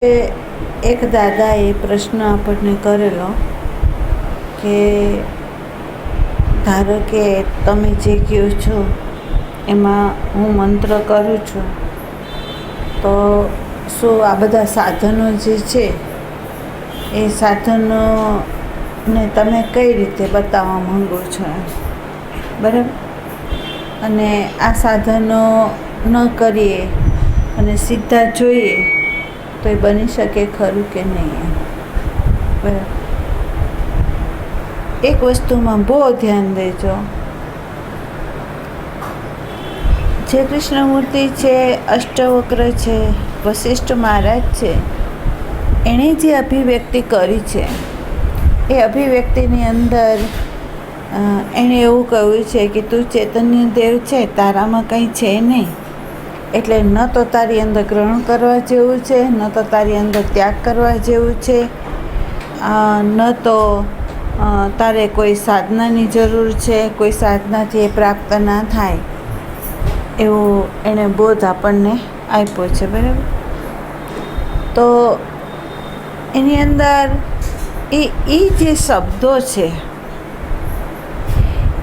એક દાદાએ પ્રશ્ન આપણને કરેલો કે ધારો કે તમે જે કહો છો એમાં હું મંત્ર કરું છું, તો શું આ બધા સાધનો જે છે એ સાધનોને તમે કઈ રીતે બતાવવા માંગો છો, બરાબર? અને આ સાધનો ન કરીએ અને સીધા જોઈએ તો એ બની શકે ખરું કે નહીં? બરાબર. એક વસ્તુમાં બહુ ધ્યાન દેજો. જે કૃષ્ણમૂર્તિ છે, અષ્ટવક્ર છે, વશિષ્ઠ મહારાજ છે, એણે જે અભિવ્યક્તિ કરી છે એ અભિવ્યક્તિની અંદર એણે એવું કહ્યું છે કે તું ચૈતન્ય દેવ છે, તારામાં કંઈ છે નહીં, એટલે ન તો તારી અંદર ગ્રહણ કરવા જેવું છે, ન તો તારી અંદર ત્યાગ કરવા જેવું છે, ન તો તારે કોઈ સાધનાની જરૂર છે, કોઈ સાધનાથી એ પ્રાપ્ત ના થાય, એવું એણે બોધ આપણને આપ્યો છે, બરાબર? તો એની અંદર એ જે શબ્દો છે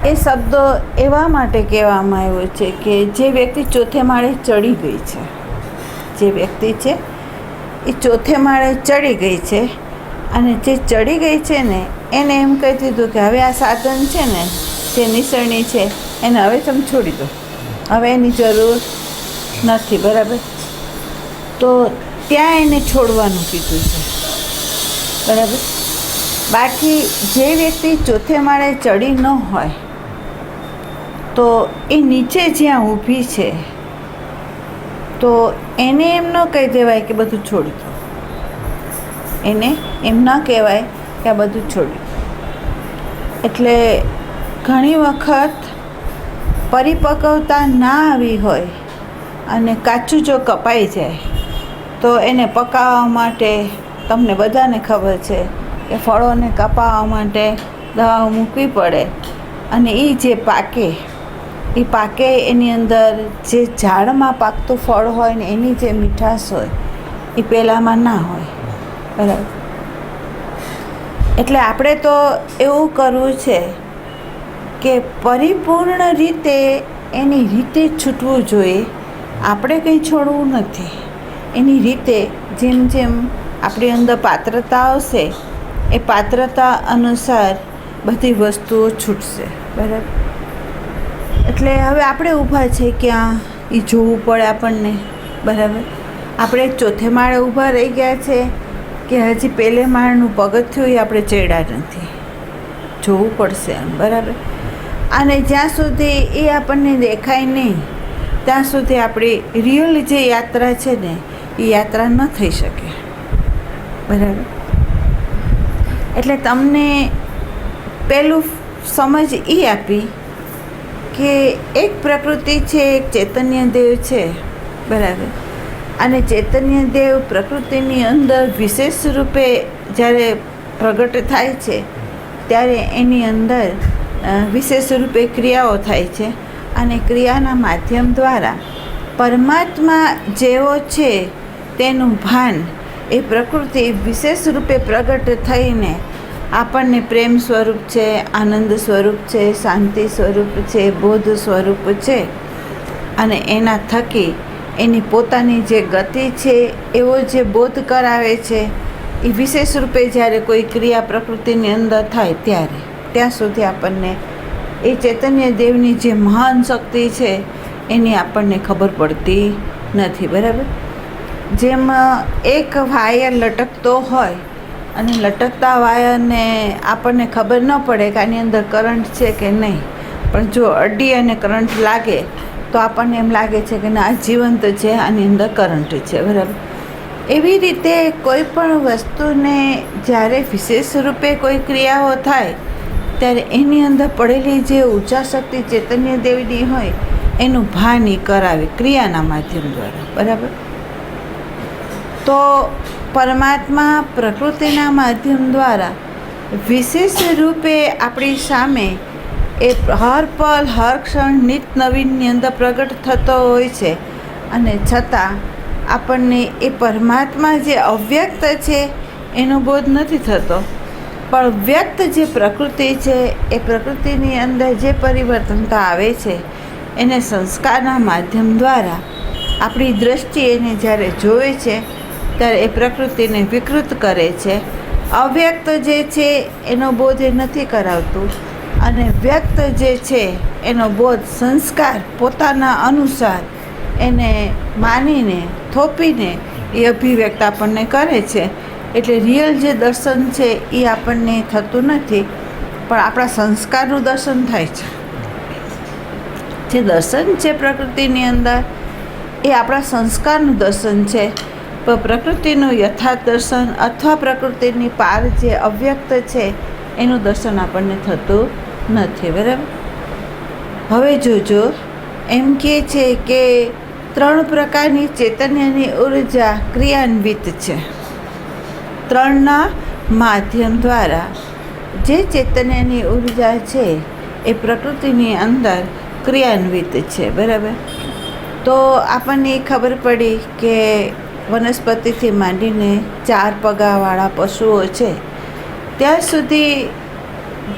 એ શબ્દો એવા માટે કહેવામાં આવ્યો છે કે જે વ્યક્તિ ચોથે માળે ચડી ગઈ છે, જે વ્યક્તિ છે એ ચોથે માળે ચડી ગઈ છે, અને જે ચડી ગઈ છે ને એને એમ કહી દીધું કે હવે આ સાધન છે ને જે નિસરણી છે એને હવે તમે છોડી દો, હવે એની જરૂર નથી, બરાબર? તો ત્યાં એને છોડવાનું કીધું છે, બરાબર? બાકી જે વ્યક્તિ ચોથે માળે ચડી ન હોય તો એ નીચે જ્યાં ઊભી છે તો એને એમ ન કહી દેવાય કે બધું છોડી દો, એને એમ ન કહેવાય કે આ બધું છોડી દો. એટલે ઘણી વખત પરિપક્વતા ના આવી હોય અને કાચું જો કપાઈ જાય તો એને પકાવવા માટે તમને બધાને ખબર છે કે ફળોને કપાવવા માટે દવાઓ મૂકવી પડે, અને એ જે પાકે એની અંદર જે ઝાડમાં પાકતું ફળ હોય ને એની જે મીઠાશ હોય એ પહેલાંમાં ના હોય, બરાબર? એટલે આપણે તો એવું કરવું છે કે પરિપૂર્ણ રીતે એની રીતે છૂટવું જોઈએ. આપણે કંઈ છોડવું નથી, એની રીતે જેમ જેમ આપણી અંદર પાત્રતા આવશે એ પાત્રતા અનુસાર બધી વસ્તુઓ છૂટશે, બરાબર? એટલે હવે આપણે ઊભા છે ક્યાં એ જોવું પડે આપણને, બરાબર? આપણે ચોથે માળે ઊભા રહી ગયા છે કે હજી પહેલે માળનું પગથિયું એ આપણે ચડ્યા નથી, જોવું પડશે એમ, બરાબર? અને જ્યાં સુધી એ આપણને દેખાય નહીં ત્યાં સુધી આપણી રિયલ જે યાત્રા છે ને એ યાત્રા ન થઈ શકે, બરાબર? એટલે તમને પહેલું સમજ એ આપી કે એક પ્રકૃતિ છે, એક ચૈતન્ય દેવ છે, બરાબર? અને ચૈતન્ય દેવ પ્રકૃતિની અંદર વિશેષ રૂપે જ્યારે પ્રગટ થાય છે ત્યારે એની અંદર વિશેષ રૂપે ક્રિયાઓ થાય છે, અને ક્રિયાના માધ્યમ દ્વારા પરમાત્મા જેવો છે તેનું ભાન એ પ્રકૃતિ વિશેષ રૂપે પ્રગટ થઈને આપણને પ્રેમ સ્વરૂપ છે, આનંદ સ્વરૂપ છે, શાંતિ સ્વરૂપ છે, બોધ સ્વરૂપ છે, અને એના થકી એની પોતાની જે ગતિ છે એવો જે બોધ કરાવે છે એ વિશેષ રૂપે જ્યારે કોઈ ક્રિયા પ્રકૃતિની અંદર થાય ત્યારે ત્યાં સુધી આપણને એ ચૈતન્ય દેવની જે મહાન શક્તિ છે એની આપણને ખબર પડતી નથી, બરાબર? જેમ એક વાયર લટકતો હોય અને લટકતા વાયરને આપણને ખબર ન પડે કે આની અંદર કરંટ છે કે નહીં, પણ જો અડી અને કરંટ લાગે તો આપણને એમ લાગે છે કે ના, આ જીવંત છે, આની અંદર કરંટ છે, બરાબર? એવી રીતે કોઈ પણ વસ્તુને જ્યારે વિશેષ રૂપે કોઈ ક્રિયાઓ થાય ત્યારે એની અંદર પડેલી જે ઊર્જા શક્તિ ચૈતન્ય દેવની હોય એનું ભાન એ કરાવે ક્રિયાના માધ્યમ દ્વારા, બરાબર? તો પરમાત્મા પ્રકૃતિના માધ્યમ દ્વારા વિશેષ રૂપે આપણી સામે એ હર પલ હર ક્ષણ નિત નવીનની અંદર પ્રગટ થતો હોય છે, અને છતાં આપણને એ પરમાત્મા જે અવ્યક્ત છે એનો બોધ નથી થતો, પણ વ્યક્ત જે પ્રકૃતિ છે એ પ્રકૃતિની અંદર જે પરિવર્તનતા આવે છે એને સંસ્કારના માધ્યમ દ્વારા આપણી દૃષ્ટિ એને જ્યારે જોવે છે ત્યારે એ પ્રકૃતિને વિકૃત કરે છે. અવ્યક્ત જે છે એનો બોધ એ નથી કરાવતું, અને વ્યક્ત જે છે એનો બોધ સંસ્કાર પોતાના અનુસાર એને માનીને થોપીને એ અભિવ્યક્ત આપણને કરે છે. એટલે રિયલ જે દર્શન છે એ આપણને થતું નથી, પણ આપણા સંસ્કારનું દર્શન થાય છે. જે દર્શન છે પ્રકૃતિની અંદર એ આપણા સંસ્કારનું દર્શન છે, પણ પ્રકૃતિનું યથાર્થ દર્શન અથવા પ્રકૃતિની પાર જે અવ્યક્ત છે એનું દર્શન આપણને થતું નથી. બરાબર. હવે જોજો, એમ કહે છે કે 3 પ્રકારની ચૈતન્યની ઉર્જા ક્રિયાન્વિત છે. 3ના માધ્યમ દ્વારા જે ચૈતન્યની ઉર્જા છે એ પ્રકૃતિની અંદર ક્રિયાન્વિત છે. બરાબર. તો આપણને ખબર પડી કે વનસ્પતિથી માંડીને 4 પગાવાળા પશુઓ છે ત્યાં સુધી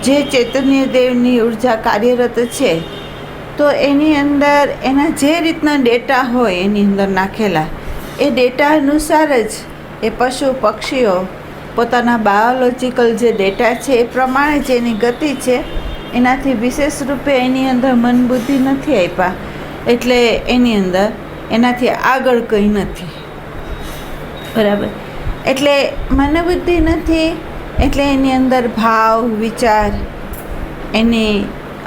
જે ચૈતન્ય દેવની ઉર્જા કાર્યરત છે, તો એની અંદર એના જે રીતના ડેટા હોય એની અંદર નાખેલા એ ડેટા અનુસાર જ એ પશુ પક્ષીઓ પોતાના બાયોલોજિકલ જે ડેટા છે એ પ્રમાણે જ એની ગતિ છે. એનાથી વિશેષ રૂપે એની અંદર મન બુદ્ધિ નથી આપ્યા, એટલે એની અંદર એનાથી આગળ કંઈ નથી. બરાબર. એટલે મનોબુદ્ધિ નથી, એટલે એની અંદર ભાવ વિચાર એની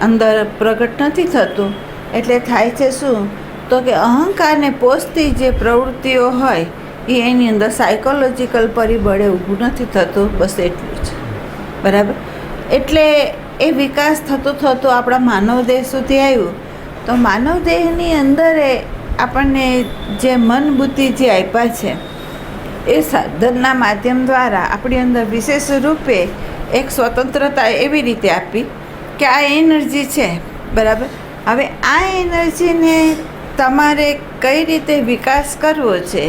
અંદર પ્રગટ નથી થતું. એટલે થાય છે શું, તો કે અહંકારને પોષતી જે પ્રવૃત્તિઓ હોય એ એની અંદર સાયકોલોજીકલ પરિબળે ઊભું નથી થતું. બસ એટલું જ. બરાબર. એટલે એ વિકાસ થતો થતો આપણા માનવદેહ સુધી આવ્યું. તો માનવદેહની અંદર આપણને જે મન બુદ્ધિ જે આપ્યા છે એ સાધનના માધ્યમ દ્વારા આપણી અંદર વિશેષ રૂપે એક સ્વતંત્રતા એવી રીતે આપી કે આ એનર્જી છે. બરાબર. હવે આ એનર્જીને તમારે કઈ રીતે વિકાસ કરવો છે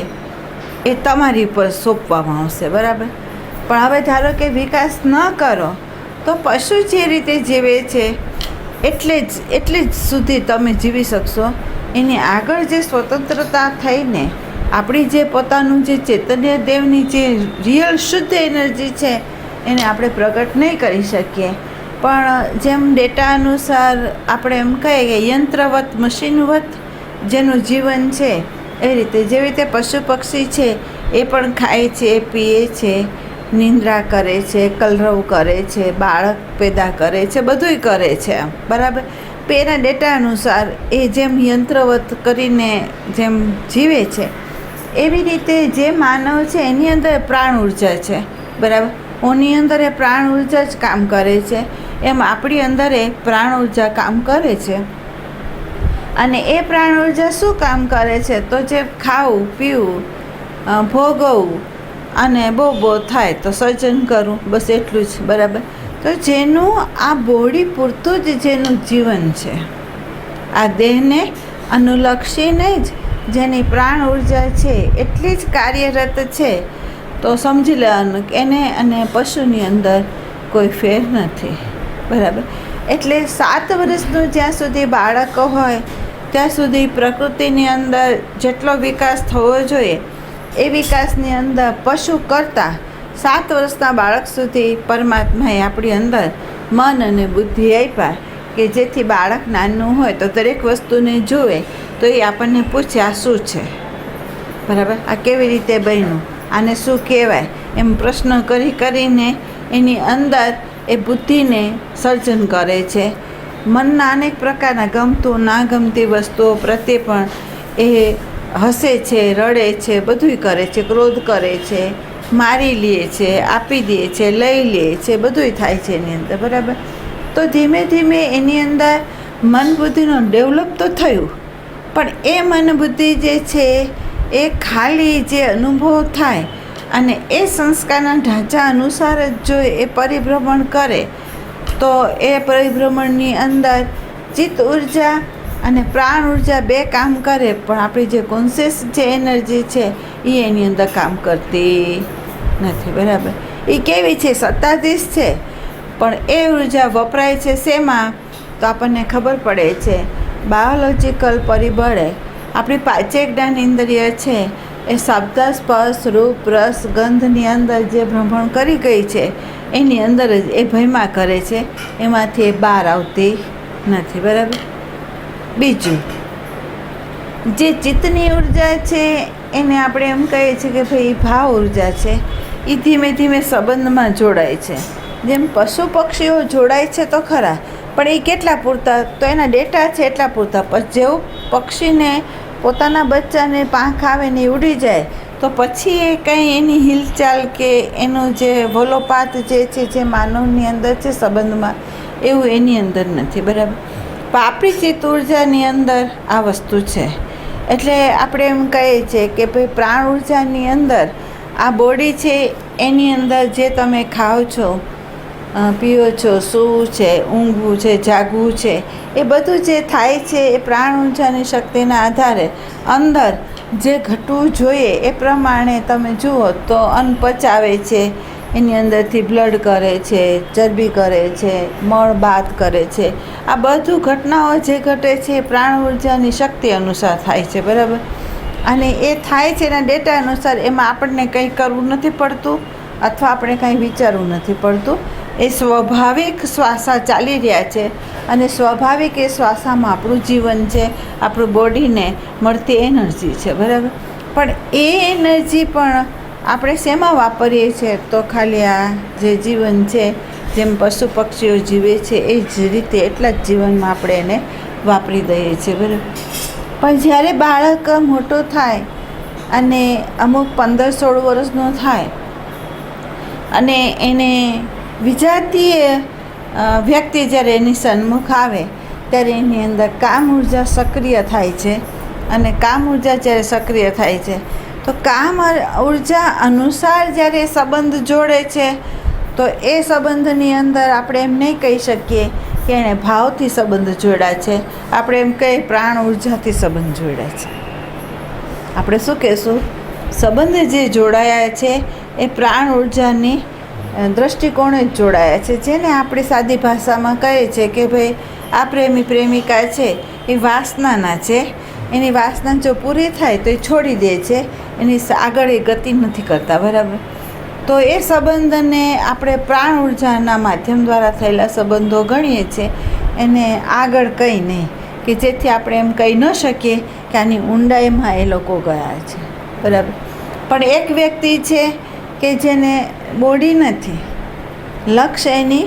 એ તમારી પર સોંપવામાં આવશે. બરાબર. પણ હવે ધારો કે વિકાસ ન કરો તો પશુ જે રીતે જીવે છે એટલે જ સુધી તમે જીવી શકશો. એની આગળ જે સ્વતંત્રતા થઈને આપણી જે પોતાનું જે ચૈતન્ય દેવની જે રિયલ શુદ્ધ એનર્જી છે એને આપણે પ્રગટ નહીં કરી શકીએ. પણ જેમ ડેટા અનુસાર આપણે એમ કહીએ કે યંત્રવત મશીનવત જેનું જીવન છે એ રીતે જેવી રીતે પશુ પક્ષી છે એ પણ ખાય છે, પીએ છે, નિંદ્રા કરે છે, કલરવ કરે છે, બાળક પેદા કરે છે, બધુંય કરે છે. બરાબર. એના ડેટા અનુસાર એ જેમ યંત્રવત કરીને જેમ જીવે છે એવી રીતે જે માનવ છે એની અંદર પ્રાણ ઉર્જા છે. બરાબર. ઓની અંદર એ પ્રાણ ઉર્જા જ કામ કરે છે, એમ આપણી અંદર એ પ્રાણ ઉર્જા કામ કરે છે. અને એ પ્રાણ ઉર્જા શું કામ કરે છે, તો જે ખાવું પીવું ભોગવવું અને બહુ થાય તો સર્જન કરવું, બસ એટલું જ. બરાબર. તો જેનું આ બોડી પૂરતું જ જેનું જીવન છે, આ દેહને અનુલક્ષીને જ જેની પ્રાણ ઉર્જા છે એટલી જ કાર્યરત છે, તો સમજી લેવાનું કે એને અને પશુની અંદર કોઈ ફેર નથી. બરાબર. એટલે 7 વર્ષનું જ્યાં સુધી બાળક હોય ત્યાં સુધી પ્રકૃતિની અંદર જેટલો વિકાસ થવો જોઈએ એ વિકાસની અંદર પશુ કરતાં 7 વર્ષના બાળક સુધી પરમાત્માએ આપણી અંદર મન અને બુદ્ધિ આપ્યા કે જેથી બાળક નાનું હોય તો દરેક વસ્તુને જુએ તો એ આપણને પૂછે આ શું છે. બરાબર. આ કેવી રીતે બન્યું, આને શું કહેવાય, એમ પ્રશ્ન કરીને એની અંદર એ બુદ્ધિને સર્જન કરે છે. મનના અનેક પ્રકારના ગમતું ના ગમતી વસ્તુઓ પ્રત્યે પણ એ હસે છે, રડે છે, બધુંય કરે છે, ક્રોધ કરે છે, મારી લે છે, આપી દે છે, લઈ લે છે, બધુંય થાય છે એની અંદર. બરાબર. તો ધીમે ધીમે એની અંદર મન બુદ્ધિનો ડેવલપ તો થયું, પણ એ મન બુદ્ધિ જે છે એ ખાલી જે અનુભવ થાય અને એ સંસ્કારના ઢાંચા અનુસાર જ જો એ પરિભ્રમણ કરે તો એ પરિભ્રમણની અંદર ચિત્ત ઉર્જા અને પ્રાણ ઉર્જા બે કામ કરે, પણ આપણી જે કોન્શિયસ જે એનર્જી છે એ એની અંદર કામ કરતી નથી. બરાબર? એ કેવી છે? સત્તાધીશ છે, પણ એ ઉર્જા વપરાય છે શેમાં? તો આપણને ખબર પડે છે બાયોલોજિકલ પરિબળે આપણી પાંચેય જ્ઞાનેન્દ્રિય છે એ શબ્દ, સ્પર્શ, રૂપ, રસ, ગંધની અંદર જે ભ્રમણ કરી ગઈ છે એની અંદર જ એ ભયમાં કરે છે, એમાંથી એ બહાર આવતી નથી. બરાબર? બીજું, જે ચિત્તની ઉર્જા છે એને આપણે એમ કહીએ છીએ કે ભાઈ ભાવ ઉર્જા છે, એ ધીમે ધીમે સંબંધમાં જોડાય છે. જેમ પશુ પક્ષીઓ જોડાય છે તો ખરા, પણ એ કેટલા પૂરતા? તો એના ડેટા છે એટલા પૂરતા. પણ જેવું પક્ષીને પોતાના બચ્ચાને પાંખ આવે ને ઉડી જાય તો પછી એ કંઈ એની હિલચાલ કે એનો જે વલોપાત જે છે જે માનવની અંદર છે સંબંધમાં, એવું એની અંદર નથી. બરાબર? પણ આપણી ચિત્ત ઉર્જાની અંદર આ વસ્તુ છે. એટલે આપણે એમ કહીએ છીએ કે ભાઈ પ્રાણ ઉર્જાની અંદર આ બોડી છે એની અંદર જે તમે ખાઓ છો, પીઓ છો, સૂવું છે, ઊંઘવું છે, જાગવું છે, એ બધું જે થાય છે એ પ્રાણ ઉર્જાની શક્તિના આધારે અંદર જે ઘટવું જોઈએ એ પ્રમાણે તમે જુઓ તો અન્ન પચાવે છે, એની અંદરથી બ્લડ કરે છે, ચરબી કરે છે, મળ બાદ કરે છે. આ બધું ઘટનાઓ જે ઘટે છે એ પ્રાણ ઉર્જાની શક્તિ અનુસાર થાય છે. બરાબર? અને એ થાય છે એના ડેટા અનુસાર. એમાં આપણને કંઈ કરવું નથી પડતું અથવા આપણે કાંઈ વિચારવું નથી પડતું. એ સ્વાભાવિક શ્વાસા ચાલી રહ્યા છે અને સ્વાભાવિક એ શ્વાસામાં આપણું જીવન છે, આપણું બોડીને મળતી એનર્જી છે. બરાબર? પણ એ એનર્જી પણ આપણે શેમાં વાપરીએ છીએ? તો ખાલી આ જે જીવન છે, જેમ પશુ પક્ષીઓ જીવે છે એ જ રીતે એટલા જ જીવનમાં આપણે એને વાપરી દઈએ છીએ. બરાબર? પણ જ્યારે બાળક મોટો થાય અને અમુક 15-16 વર્ષનો થાય અને એને વિજાતીય વ્યક્તિ જ્યારે એની સન્મુખ આવે ત્યારે એની અંદર કામ ઉર્જા સક્રિય થાય છે. અને કામ ઉર્જા જ્યારે સક્રિય થાય છે તો કામ ઉર્જા અનુસાર જ્યારે સંબંધ જોડે છે તો એ સંબંધની અંદર આપણે એમ નહીં કહી શકીએ કે એણે ભાવથી સંબંધ જોડ્યા છે. આપણે એમ કહીએ પ્રાણ ઉર્જાથી સંબંધ જોડ્યા છે. આપણે શું કહેશું? સંબંધ જે જોડાયા છે એ પ્રાણ ઉર્જાની દૃષ્ટિકોણે જ જોડાયા છે. જેને આપણે સાદી ભાષામાં કહીએ છીએ કે ભાઈ આ પ્રેમી પ્રેમિકા છે એ વાસનાના છે, એની વાસના જો પૂરી થાય તો એ છોડી દે છે, એની આગળ એ ગતિ નથી કરતા. બરાબર? તો એ સંબંધને આપણે પ્રાણ ઉર્જાના માધ્યમ દ્વારા થયેલા સંબંધો ગણીએ છીએ. એને આગળ કંઈ નહીં કે જેથી આપણે એમ કહી ન શકીએ કે આની ઊંડાઈમાં એ લોકો ગયા છે. બરાબર? પણ એક વ્યક્તિ છે કે જેને બોડી નથી, લક્ષ્ય એની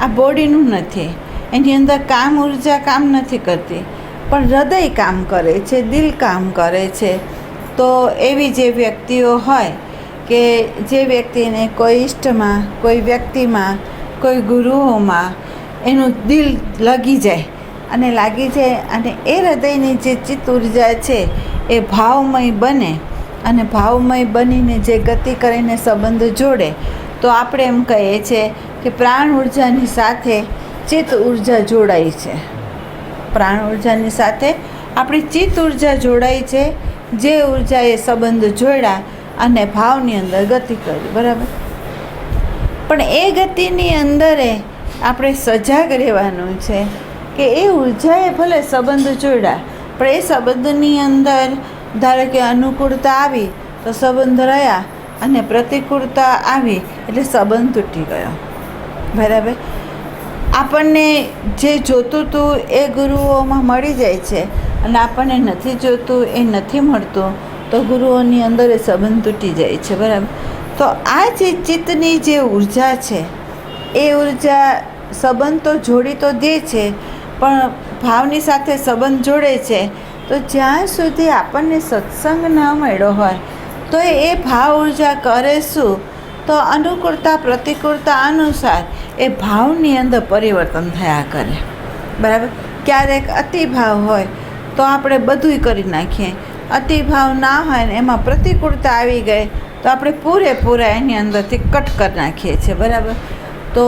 આ બોડીનું નથી, એની અંદર કામ ઉર્જા કામ નથી કરતી, પણ હૃદય કામ કરે છે, દિલ કામ કરે છે. તો એવી જે વ્યક્તિઓ હોય કે જે વ્યક્તિને કોઈ ઇષ્ટમાં, કોઈ વ્યક્તિમાં, કોઈ ગુરુઓમાં એનું દિલ લાગી જાય અને એ હૃદયની જે ચિત્ત ઉર્જા છે એ ભાવમય બને અને ભાવમય બનીને જે ગતિ કરીને સંબંધ જોડે તો આપણે એમ કહીએ છીએ કે પ્રાણ ઉર્જાની સાથે ચિત્ત ઉર્જા જોડાઈ છે. પ્રાણ ઉર્જાની સાથે આપણી ચિત્ત ઉર્જા જોડાઈ છે, જે ઉર્જાએ સંબંધ જોડ્યા અને ભાવની અંદર ગતિ કરી. બરાબર? પણ એ ગતિની અંદરે આપણે સજાગ રહેવાનું છે કે એ ઉર્જાએ ભલે સંબંધ જોડ્યા, પણ એ સંબંધની અંદર ધારો કે અનુકૂળતા આવી તો સંબંધ રહ્યા અને પ્રતિકૂળતા આવી એટલે સંબંધ તૂટી ગયો. બરાબર? આપણને જે જોતું હતું એ ગુરુઓમાં મળી જાય છે અને આપણને નથી જોતું એ નથી મળતું તો ગુરુઓની અંદર એ સંબંધ તૂટી જાય છે. બરાબર? તો આ જે ચિત્તની જે ઉર્જા છે એ ઉર્જા સંબંધ તો જોડી તો દે છે, પણ ભાવની સાથે સંબંધ જોડે છે. તો જ્યાં સુધી આપણને સત્સંગ ન મળ્યો હોય તો એ ભાવ ઉર્જા કરે શું? તો અનુકૂળતા પ્રતિકૂળતા અનુસાર એ ભાવની અંદર પરિવર્તન થયા કરે. બરાબર? ક્યારેક અતિભાવ હોય તો આપણે બધુંય કરી નાખીએ, અતિભાવ ના હોય ને એમાં પ્રતિકૂળતા આવી ગઈ તો આપણે પૂરેપૂરા એની અંદરથી કટ કરી નાખીએ છીએ. બરાબર? તો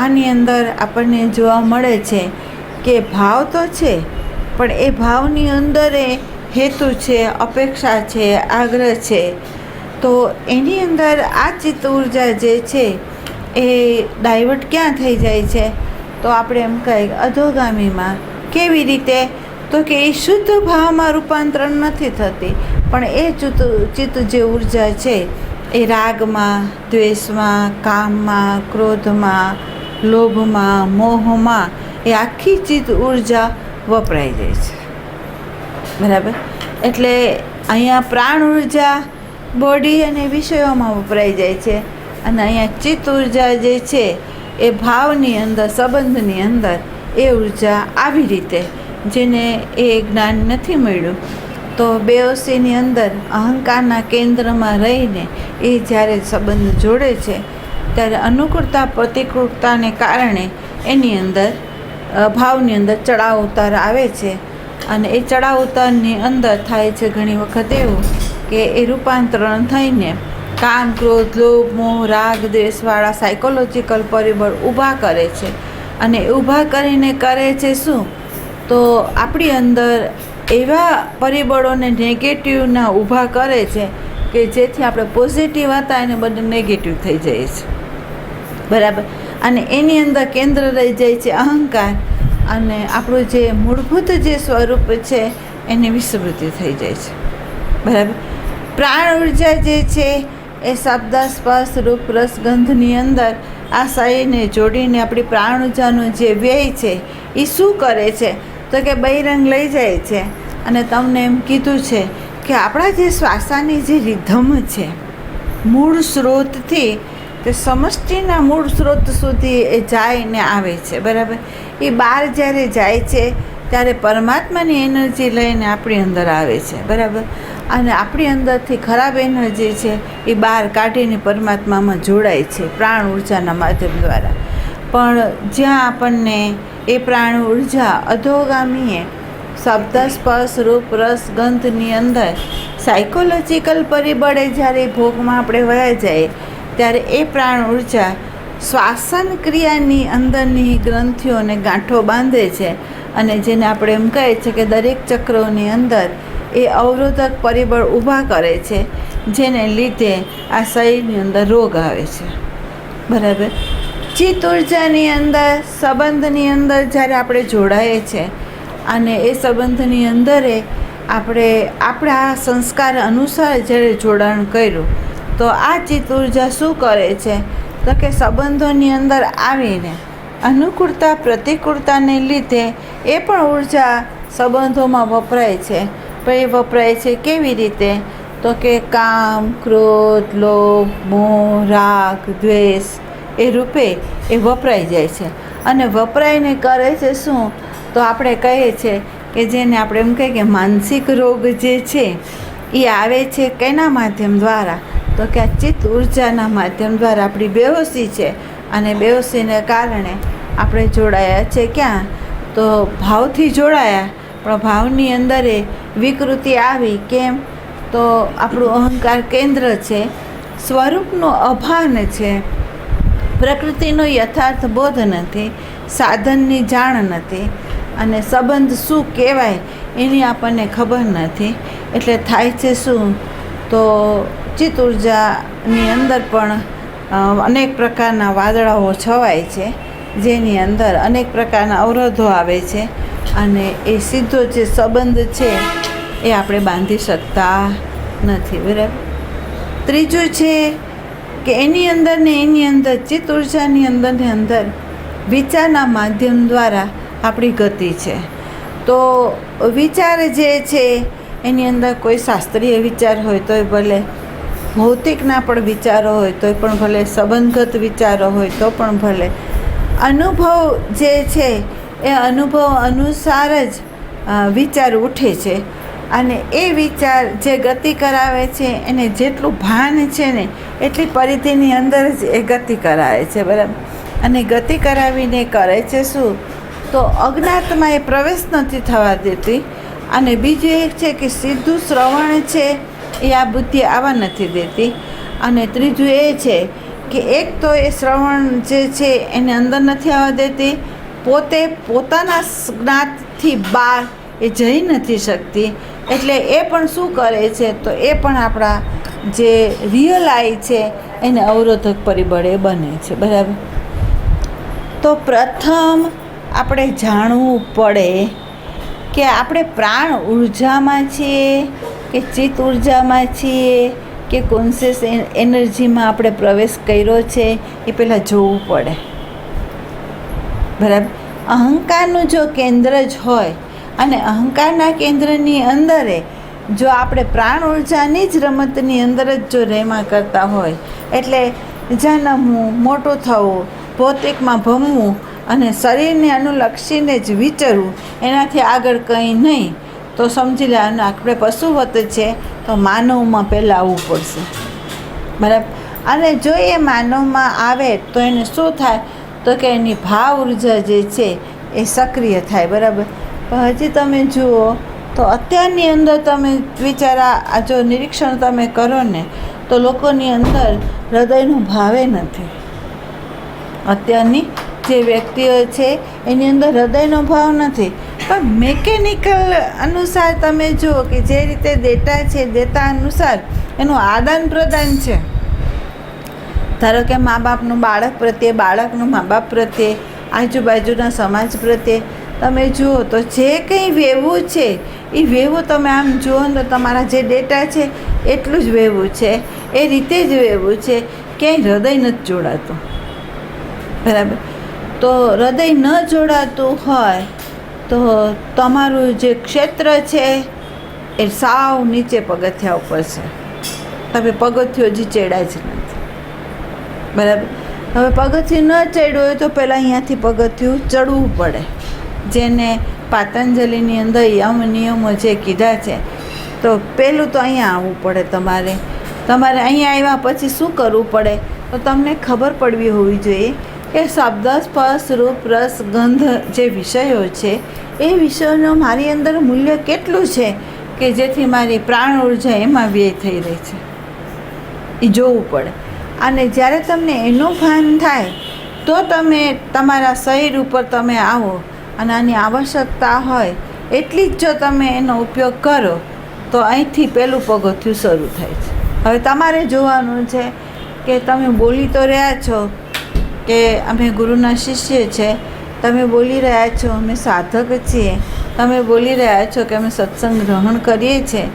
આની અંદર આપણને જોવા મળે છે કે ભાવ તો છે પણ એ ભાવની અંદર એ હેતુ છે, અપેક્ષા છે, આગ્રહ છે. તો એની અંદર આ ચિત્ત ઉર્જા જે છે એ ડાયવર્ટ ક્યાં થઈ જાય છે? તો આપણે એમ કહીએ અધોગામીમાં. કેવી રીતે? તો કે એ શુદ્ધ ભાવમાં રૂપાંતરણ નથી થતી, પણ એ ચિત્ત જે ઉર્જા છે એ રાગમાં, દ્વેષમાં, કામમાં, ક્રોધમાં, લોભમાં, મોહમાં એ આખી ચિત્ત ઉર્જા વપરાઈ જાય છે. બરાબર? એટલે અહીંયા પ્રાણ ઉર્જા બોડી અને વિષયોમાં વપરાઈ જાય છે, અને અહીંયા ચિત્ત ઉર્જા જે છે એ ભાવની અંદર, સંબંધની અંદર એ ઉર્જા આવી રીતે, જેને એ જ્ઞાન નથી મળ્યું. તો બેઓસીની અંદર અહંકારના કેન્દ્રમાં રહીને એ જ્યારે સંબંધ જોડે છે ત્યારે અનુકૂળતા પ્રતિકૂળતાને કારણે એની અંદર ભાવની અંદર ચડાવ ઉતાર આવે છે. અને એ ચડાવ ઉતારની અંદર થાય છે ઘણી વખત એવું કે એ રૂપાંતરણ થઈને કામ, ક્રોધ, લોભ, મોહ, રાગ, દ્વેષવાળા સાયકોલોજીકલ પરિબળ ઊભા કરે છે. અને ઊભા કરીને કરે છે શું? તો આપણી અંદર એવા પરિબળોને નેગેટિવના ઊભા કરે છે કે જેથી આપણે પોઝિટિવ હતા એને બધું નેગેટિવ થઈ જાય છે. બરાબર? અને એની અંદર કેન્દ્ર રહી જાય છે અહંકાર, અને આપણું જે મૂળભૂત જે સ્વરૂપ છે એની વિસ્મૃતિ થઈ જાય છે. બરાબર? પ્રાણ ઉર્જા જે છે એ શબ્દ, સ્પર્શ, રૂપ, રસ, ગંધની અંદર આ શરીરને જોડીને આપણી પ્રાણ ઉર્જાનો જે વ્યય છે એ શું કરે છે? તો કે બહિરંગ લઈ જાય છે. અને તમને એમ કીધું છે કે આપણા જે શ્વાસાની જે રિધમ છે, મૂળ સ્ત્રોતથી તે સમષ્ટિના મૂળ સ્ત્રોત સુધી એ જાય ને આવે છે. બરાબર? એ બહાર જ્યારે જાય છે ત્યારે પરમાત્માની એનર્જી લઈને આપણી અંદર આવે છે. બરાબર? અને આપણી અંદરથી ખરાબ એનર્જી છે એ બહાર કાઢીને પરમાત્મામાં જોડાય છે પ્રાણ ઉર્જાના માધ્યમ દ્વારા. પણ જ્યાં આપણને એ પ્રાણ ઉર્જા અધોગામીએ શબ્દ, સ્પર્શ, રૂપ, રસ, ગંધની અંદર સાયકોલોજીકલ પરિબળે જ્યારે ભોગમાં આપણે વયા જાય ત્યારે એ પ્રાણ ઉર્જા શ્વાસન ક્રિયાની અંદરની ગ્રંથિઓને ગાંઠો બાંધે છે. અને જેને આપણે એમ કહે છે કે દરેક ચક્રોની અંદર એ અવરોધક પરિબળ ઊભા કરે છે, જેને લીધે આ શરીરની અંદર રોગ આવે છે. બરાબર? ચિત્ત ઉર્જાની અંદર, સંબંધની અંદર જ્યારે આપણે જોડાઈએ છીએ અને એ સંબંધની અંદરે આપણે આપણા સંસ્કાર અનુસાર જ્યારે જોડાણ કર્યું, તો આ ચિત્ત ઉર્જા શું કરે છે? તો કે સંબંધોની અંદર આવીને અનુકૂળતા પ્રતિકૂળતાને લીધે એ પણ ઉર્જા સંબંધોમાં વપરાય છે. પણ એ વપરાય છે કેવી રીતે? તો કે કામ, ક્રોધ, લોભ, મોહ, રાગ, દ્વેષ એ રૂપે એ વપરાઈ જાય છે. અને વપરાઈને કરે છે શું? તો આપણે કહીએ છીએ કે જેને આપણે એમ કહીએ કે માનસિક રોગ જે છે એ આવે છે કેના માધ્યમ દ્વારા? તો કે આ ચિત્ત ઉર્જાના માધ્યમ દ્વારા. આપણી બેહોશી છે, અને બેહોશીને કારણે આપણે જોડાયા છે ક્યાં? તો ભાવથી જોડાયા, પણ ભાવની અંદરે વિકૃતિ આવી. કેમ? તો આપણું અહંકાર કેન્દ્ર છે, સ્વરૂપનું અભાન છે, પ્રકૃતિનો યથાર્થ બોધ નથી, સાધનની જાણ નથી, અને સંબંધ શું કહેવાય એની આપણને ખબર નથી. એટલે થાય છે શું? તો ચિત્ત ઉર્જાની અંદર પણ અનેક પ્રકારના વાદળાઓ છવાય છે, જેની અંદર અનેક પ્રકારના અવરોધો આવે છે, અને એ સીધો જે સંબંધ છે એ આપણે બાંધી શકતા નથી. બરાબર? ત્રીજું છે કે એની અંદર ને એની અંદર, ચિત્ત ઉર્જાની અંદર ને અંદર વિચારના માધ્યમ દ્વારા આપણી ગતિ છે. તો વિચાર જે છે એની અંદર કોઈ શાસ્ત્રીય વિચાર હોય તોય ભલે, ભૌતિકના પણ વિચારો હોય તોય પણ ભલે, સંબંધગત વિચારો હોય તો પણ ભલે, અનુભવ જે છે એ અનુભવ અનુસાર જ વિચાર ઉઠે છે. અને એ વિચાર જે ગતિ કરાવે છે એને જેટલું ભાન છે ને એટલી પરિધિની અંદર જ એ ગતિ કરાવે છે. બરાબર? અને ગતિ કરાવીને કરે છે શું? તો અજ્ઞાતમાં એ પ્રવેશ નથી થવા દેતી. અને બીજું એક છે કે સીધું શ્રવણ છે એ આ બુદ્ધિ આવવા નથી દેતી. અને ત્રીજું એ છે કે એક તો એ શ્રવણ જે છે એને અંદર નથી આવવા દેતી, પોતે પોતાના જ્ઞાતથી બહાર એ જઈ નથી શકતી. એટલે એ પણ શું કરે છે, તો એ પણ આપણા જે રિયલ આઈ છે એને અવરોધક પરિબળે બને છે. બરાબર. તો પ્રથમ આપણે જાણવું પડે કે આપણે પ્રાણ ઉર્જામાં છીએ કે ચિત્ત ઉર્જામાં છીએ કે કોન્શિયસ એનર્જીમાં આપણે પ્રવેશ કર્યો છે, એ પહેલાં જોવું પડે. બરાબર. અહંકારનું જો કેન્દ્ર જ હોય અને અહંકારના કેન્દ્રની અંદર જો આપણે પ્રાણ ઉર્જાની જ રમતની અંદર જ જો રહેમાં કરતા હોય, એટલે જન્મવું, મોટું થવું, ભૌતિકમાં ભમવું અને શરીરને અનુલક્ષીને જ વિચરવું, એનાથી આગળ કંઈ નહીં, તો સમજી લેવાનું આપણે પશુવત છે, તો માનવમાં પહેલાં આવવું પડશે. બરાબર. અને જો એ માનવમાં આવે તો એને શું થાય, તો કે એની ભાવ ઉર્જા જે છે એ સક્રિય થાય. બરાબર. પણ હજી તમે જુઓ તો અત્યારની અંદર તમે વિચારા, જો નિરીક્ષણ તમે કરો ને, તો લોકોની અંદર હૃદયનો ભાવે નથી. અત્યારની જે વ્યક્તિઓ છે એની અંદર હૃદયનો ભાવ નથી. પણ મેકેનિકલ અનુસાર તમે જુઓ કે જે રીતે ડેટા છે, ડેટા અનુસાર એનું આદાન પ્રદાન છે. ધારો કે મા બાપનું બાળક પ્રત્યે, બાળકનું મા બાપ પ્રત્યે, આજુબાજુના સમાજ પ્રત્યે તમે જુઓ તો જે કંઈ વહેવું છે એ વહેવું તમે આમ જુઓ તો તમારા જે ડેટા છે એટલું જ વહેવું છે, એ રીતે જ વહેવું છે. ક્યાંય હૃદય નથી જોડાતું. બરાબર. તો હૃદય ન જોડાતું હોય તો તમારું જે ક્ષેત્ર છે એ સાવ નીચે પગથિયા ઉપર છે. તમે પગથિયું હજી ચડ્યા જ નથી. બરાબર. હવે પગથિયું ન ચડ્યું હોય તો પહેલાં અહીંયાથી પગથિયું ચડવું પડે, જેને પાતંજલિની અંદર યમ નિયમો જે કીધા છે. તો પહેલું તો અહીંયા આવવું પડે. તમારે અહીંયા આવ્યા પછી શું કરવું પડે, તો તમને ખબર પડવી હોવી જોઈએ કે શબ્દ, સ્પર્શ, રૂપ, રસ, ગંધ જે વિષયો છે એ વિષયોનું મારી અંદર મૂલ્ય કેટલું છે કે જેથી મારી પ્રાણ ઉર્જા એમાં વ્યય થઈ રહી છે, એ જોવું પડે. અને જ્યારે તમને એનું ભાન થાય તો તમે તમારા શરીર ઉપર તમે આવો અને આની આવશ્યકતા હોય એટલી જ જો તમે એનો ઉપયોગ કરો તો અહીંથી પહેલું પગથિયું શરૂ થાય છે. હવે તમારે જોવાનું છે કે તમે બોલી તો રહ્યા છો કે અમે ગુરુના શિષ્ય છે, તમે બોલી રહ્યા છો અમે સાધક છીએ, તમે બોલી રહ્યા છો કે અમે સત્સંગ ગ્રહણ કરીએ છીએ,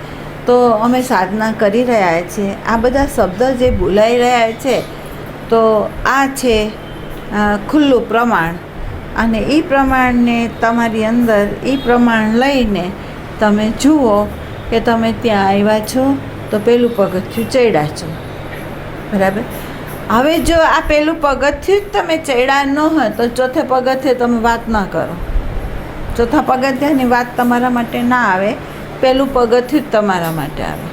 તો અમે સાધના કરી રહ્યા છીએ. આ બધા શબ્દ જે બોલાઈ રહ્યા છે, તો આ છે ખુલ્લું પ્રમાણ. અને એ પ્રમાણને તમારી અંદર એ પ્રમાણ લઈને તમે જુઓ કે તમે ત્યાં આવ્યા છો તો પહેલું પગથિયું ચડ્યા છો. બરાબર. હવે જો આ પહેલું પગથિયું જ તમે ચડ્યા ન હોય તો ચોથે પગથિયે તમે વાત ન કરો. ચોથા પગથિયાની વાત તમારા માટે ના આવે, પહેલું પગથિયું જ તમારા માટે આવે.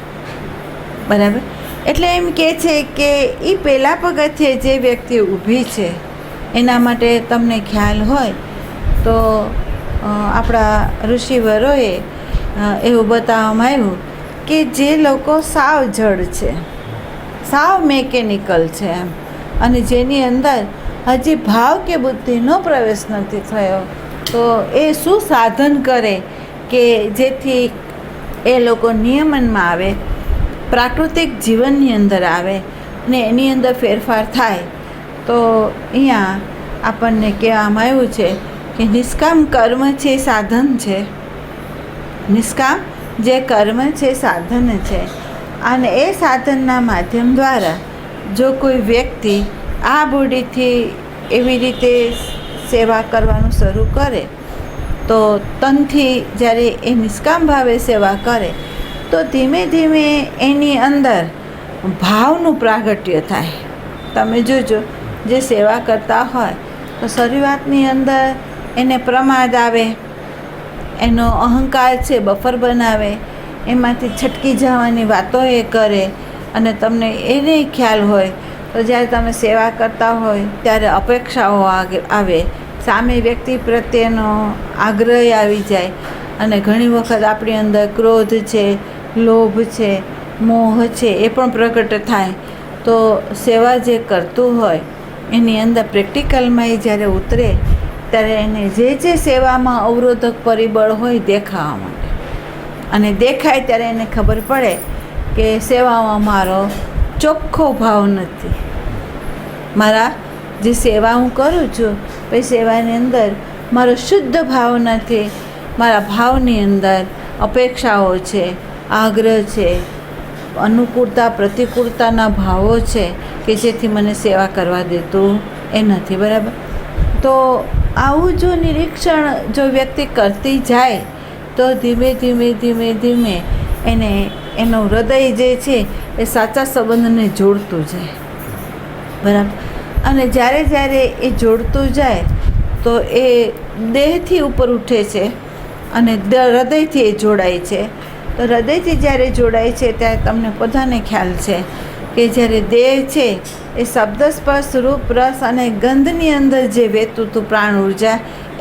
બરાબર. એટલે એમ કહે છે કે એ પહેલાં પગથિયે જે વ્યક્તિ ઊભી છે એના માટે તમને ખ્યાલ હોય તો આપણા ઋષિવરોએ એવું બતાવવામાં આવ્યું કે જે લોકો સાવ જડ છે, સાવ મેકેનિકલ છે એમ, અને જેની અંદર હજી ભાવ કે બુદ્ધિનો પ્રવેશ નથી થયો, તો એ શું સાધન કરે કે જેથી એ લોકો નિયમનમાં આવે, પ્રાકૃતિક જીવનની અંદર આવે ને એની અંદર ફેરફાર થાય. તો અહીંયા આપણને કહેવામાં આવ્યું છે કે નિષ્કામ કર્મ છે સાધન છે. નિષ્કામ જે કર્મ છે સાધન છે. અને એ સાધનના માધ્યમ દ્વારા જો કોઈ વ્યક્તિ આ બોડીથી એવી રીતે સેવા કરવાનું શરૂ કરે તો તનથી જ્યારે એ નિષ્કામ ભાવે સેવા કરે તો ધીમે ધીમે એની અંદર ભાવનું પ્રાગટ્ય થાય. તમે જોજો, જે સેવા કરતા હોય તો શરૂઆતની અંદર એને પ્રમાદ આવે, એનો અહંકાર છે બફર બનાવે, એમાંથી છટકી જવાની વાતો એ કરે, અને તમને એને ખ્યાલ હોય તો જ્યારે તમે સેવા કરતા હોય ત્યારે અપેક્ષાઓ આવે, સામે વ્યક્તિ પ્રત્યેનો આગ્રહ આવી જાય, અને ઘણી વખત આપણી અંદર ક્રોધ છે, લોભ છે, મોહ છે એ પણ પ્રગટ થાય. તો સેવા જે કરતું હોય એની અંદર પ્રેક્ટિકલમાં એ જ્યારે ઉતરે ત્યારે એને જે સેવામાં અવરોધક પરિબળ હોય દેખાવા માંડે, અને દેખાય ત્યારે એને ખબર પડે કે સેવામાં મારો ચોખ્ખો ભાવ નથી. મારા જે સેવા હું કરું છું એ સેવાની અંદર મારો શુદ્ધ ભાવ નથી. મારા ભાવની અંદર અપેક્ષાઓ છે, આગ્રહ છે, અનુકૂળતા પ્રતિકૂળતાના ભાવો છે કે જેથી મને સેવા કરવા દેતું એ નથી. બરાબર? તો આવું જો નિરીક્ષણ જો વ્યક્તિ કરતી જાય તો ધીમે ધીમે ધીમે ધીમે એને એનું હૃદય જે છે એ સાચા સંબંધને જોડતું જાય. બરાબર? અને જ્યારે એ જોડતું જાય તો એ દેહથી ઉપર ઉઠે છે અને હૃદયથી એ જોડાય છે. તો હૃદયથી જ્યારે જોડાય છે ત્યારે તમને બધાને ખ્યાલ છે કે જ્યારે દેહ છે એ શબ્દ સ્પર્શ રૂપ રસ અને ગંધની અંદર જે વહેતું હતું પ્રાણ ઉર્જા,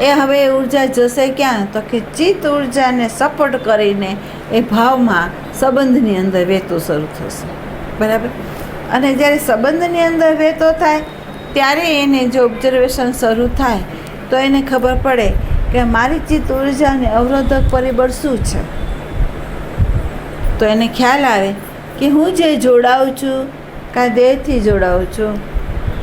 એ હવે ઉર્જા જશે ક્યાં? તો કે ચિત્ત ઉર્જાને સપોર્ટ કરીને એ ભાવમાં સંબંધની અંદર વહેતું શરૂ થશે. બરાબર? અને જ્યારે સંબંધની અંદર વહેતો થાય ત્યારે એને જો ઓબ્ઝર્વેશન શરૂ થાય તો એને ખબર પડે કે મારી ચિત્ત ઉર્જાને અવરોધક પરિબળ શું છે. તો એને ખ્યાલ આવે કે હું જે જોડાઉં છું, કાં દેહથી જોડાઉં છું,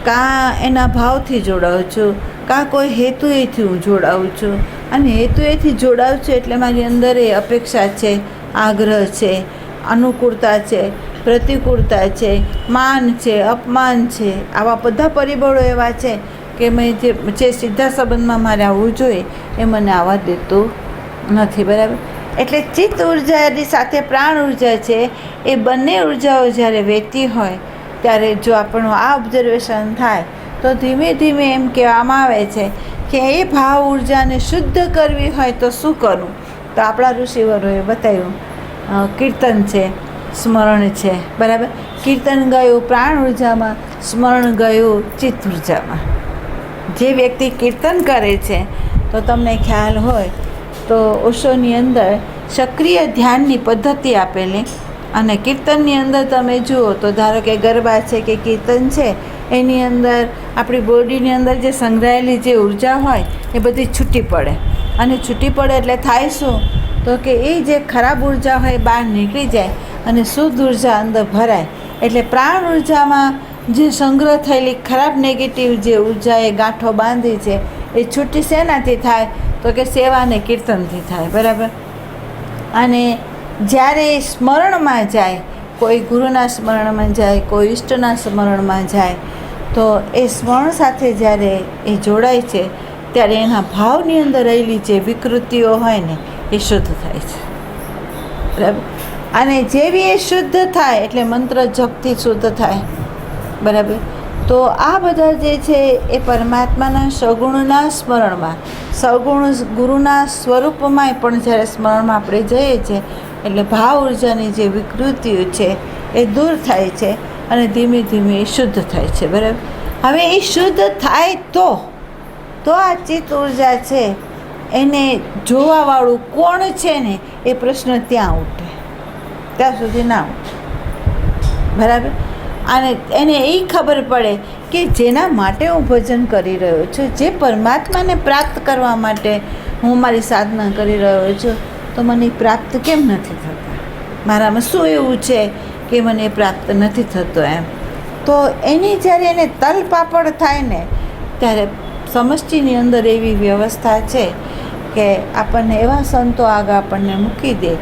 કાં એના ભાવથી જોડાઉં છું, કાં કોઈ હેતુએથી હું જોડાઉં છું. અને હેતુએથી જોડાઉં છું એટલે મારી અંદર એ અપેક્ષા છે, આગ્રહ છે, અનુકૂળતા છે, પ્રતિકૂળતા છે, માન છે, અપમાન છે. આવા બધા પરિબળો એવા છે કે મેં જે સીધા સંબંધમાં મારે આવવું જોઈએ એ મને આવવા દેતું નથી. બરાબર? એટલે ચિત્ત ઉર્જાની સાથે પ્રાણ ઉર્જા છે, એ બંને ઉર્જાઓ જ્યારે વહેતી હોય ત્યારે જો આપણું આ ઓબ્ઝર્વેશન થાય તો ધીમે ધીમે એમ કહેવામાં આવે છે કે એ ભાવ ઉર્જાને શુદ્ધ કરવી હોય તો શું કરવું? તો આપણા ઋષિવરોએ બતાવ્યું. કીર્તન છે, સ્મરણ છે. બરાબર? કીર્તન ગયું પ્રાણ ઉર્જામાં, સ્મરણ ગયું ચિત્ત ઉર્જામાં. જે વ્યક્તિ કીર્તન કરે છે તો તમને ખ્યાલ હોય તો ઓશોની અંદર સક્રિય ધ્યાનની પદ્ધતિ આપેલી, અને કીર્તનની અંદર તમે જુઓ તો ધારો કે ગરબા છે કે કીર્તન છે, એની અંદર આપણી બોડીની અંદર જે સંગ્રહાયેલી જે ઉર્જા હોય એ બધી છૂટી પડે. અને છૂટી પડે એટલે થાય શું? તો કે એ જે ખરાબ ઉર્જા હોય બહાર નીકળી જાય અને શુદ્ધ ઉર્જા અંદર ભરાય. એટલે પ્રાણ ઉર્જામાં જે સંગ્રહ થયેલી ખરાબ નેગેટિવ જે ઉર્જા એ ગાંઠો બાંધી છે એ છૂટી શેનાથી થાય? તો કે સેવા અને કીર્તનથી થાય. બરાબર? અને જ્યારે સ્મરણમાં જાય, કોઈ ગુરુના સ્મરણમાં જાય, કોઈ ઈષ્ટના સ્મરણમાં જાય, તો એ સ્મરણ સાથે જ્યારે એ જોડાય છે ત્યારે એના ભાવની અંદર રહેલી જે વિકૃતિઓ હોય ને એ શુદ્ધ થાય છે. બરાબર? અને જેવી એ શુદ્ધ થાય એટલે મંત્ર જપથી શુદ્ધ થાય. બરાબર? તો આ બધા જે છે એ પરમાત્માના સગુણના સ્મરણમાં, સગુણ ગુરુના સ્વરૂપમાં પણ જ્યારે સ્મરણમાં આપણે જઈએ છીએ એટલે ભાવ ઉર્જાની જે વિકૃતિઓ છે એ દૂર થાય છે અને ધીમે ધીમે એ શુદ્ધ થાય છે. બરાબર? હવે એ શુદ્ધ થાય તો આ ચિત્ત ઉર્જા છે એને જોવાવાળું કોણ છે ને એ પ્રશ્ન ત્યાં ઉઠે, ત્યાં સુધી ના ઉઠે. બરાબર? અને એને એ ખબર પડે કે જેના માટે હું ભજન કરી રહ્યો છું, જે પરમાત્માને પ્રાપ્ત કરવા માટે હું મારી સાધના કરી રહ્યો છું, તો મને પ્રાપ્ત કેમ નથી થતા? મારામાં શું એવું છે કે મને પ્રાપ્ત નથી થતો? એમ તો એની જ્યારે એને તલપાપડ થાય ને ત્યારે સમષ્ટિની અંદર એવી વ્યવસ્થા છે કે આપણને એવા સંતો આગળ આપણને મૂકી દે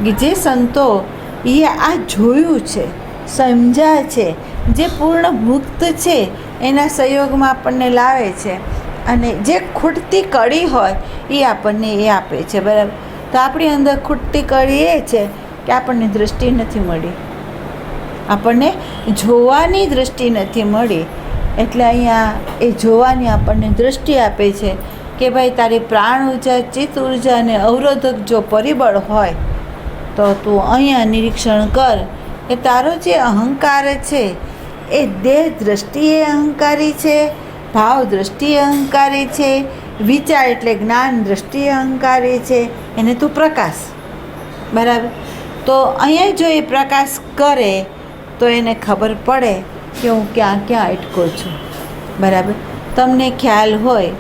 કે જે સંતો એ આ જોયું છે, સમજ્યા છે, જે પૂર્ણ મુક્ત છે એના સહયોગમાં આપણને લાવે છે, અને જે ખૂટતી કડી હોય એ આપણને એ આપે છે. બરાબર? તો આપણી અંદર ખૂટતી કડી એ છે કે આપણને દૃષ્ટિ નથી મળી, આપણને જોવાની દૃષ્ટિ નથી મળી. એટલે અહીંયા એ જોવાની આપણને દૃષ્ટિ આપે છે કે ભાઈ તારી પ્રાણ ઉર્જા, ચિત્ત ઉર્જાને અવરોધક જો પરિબળ હોય તો તું અહીંયા નિરીક્ષણ કર કે તારો જે અહંકાર છે એ દેહ દૃષ્ટિએ અહંકારી છે, ભાવ દૃષ્ટિએ અહંકારી છે, વિચાર એટલે જ્ઞાન દૃષ્ટિએ અહંકારી છે. એને તું પ્રકાશ. બરાબર? તો અહીંયા જો એ પ્રકાશ કરે તો એને ખબર પડે કે હું ક્યાં ક્યાં અટકો છું. બરાબર? તમને ખ્યાલ હોય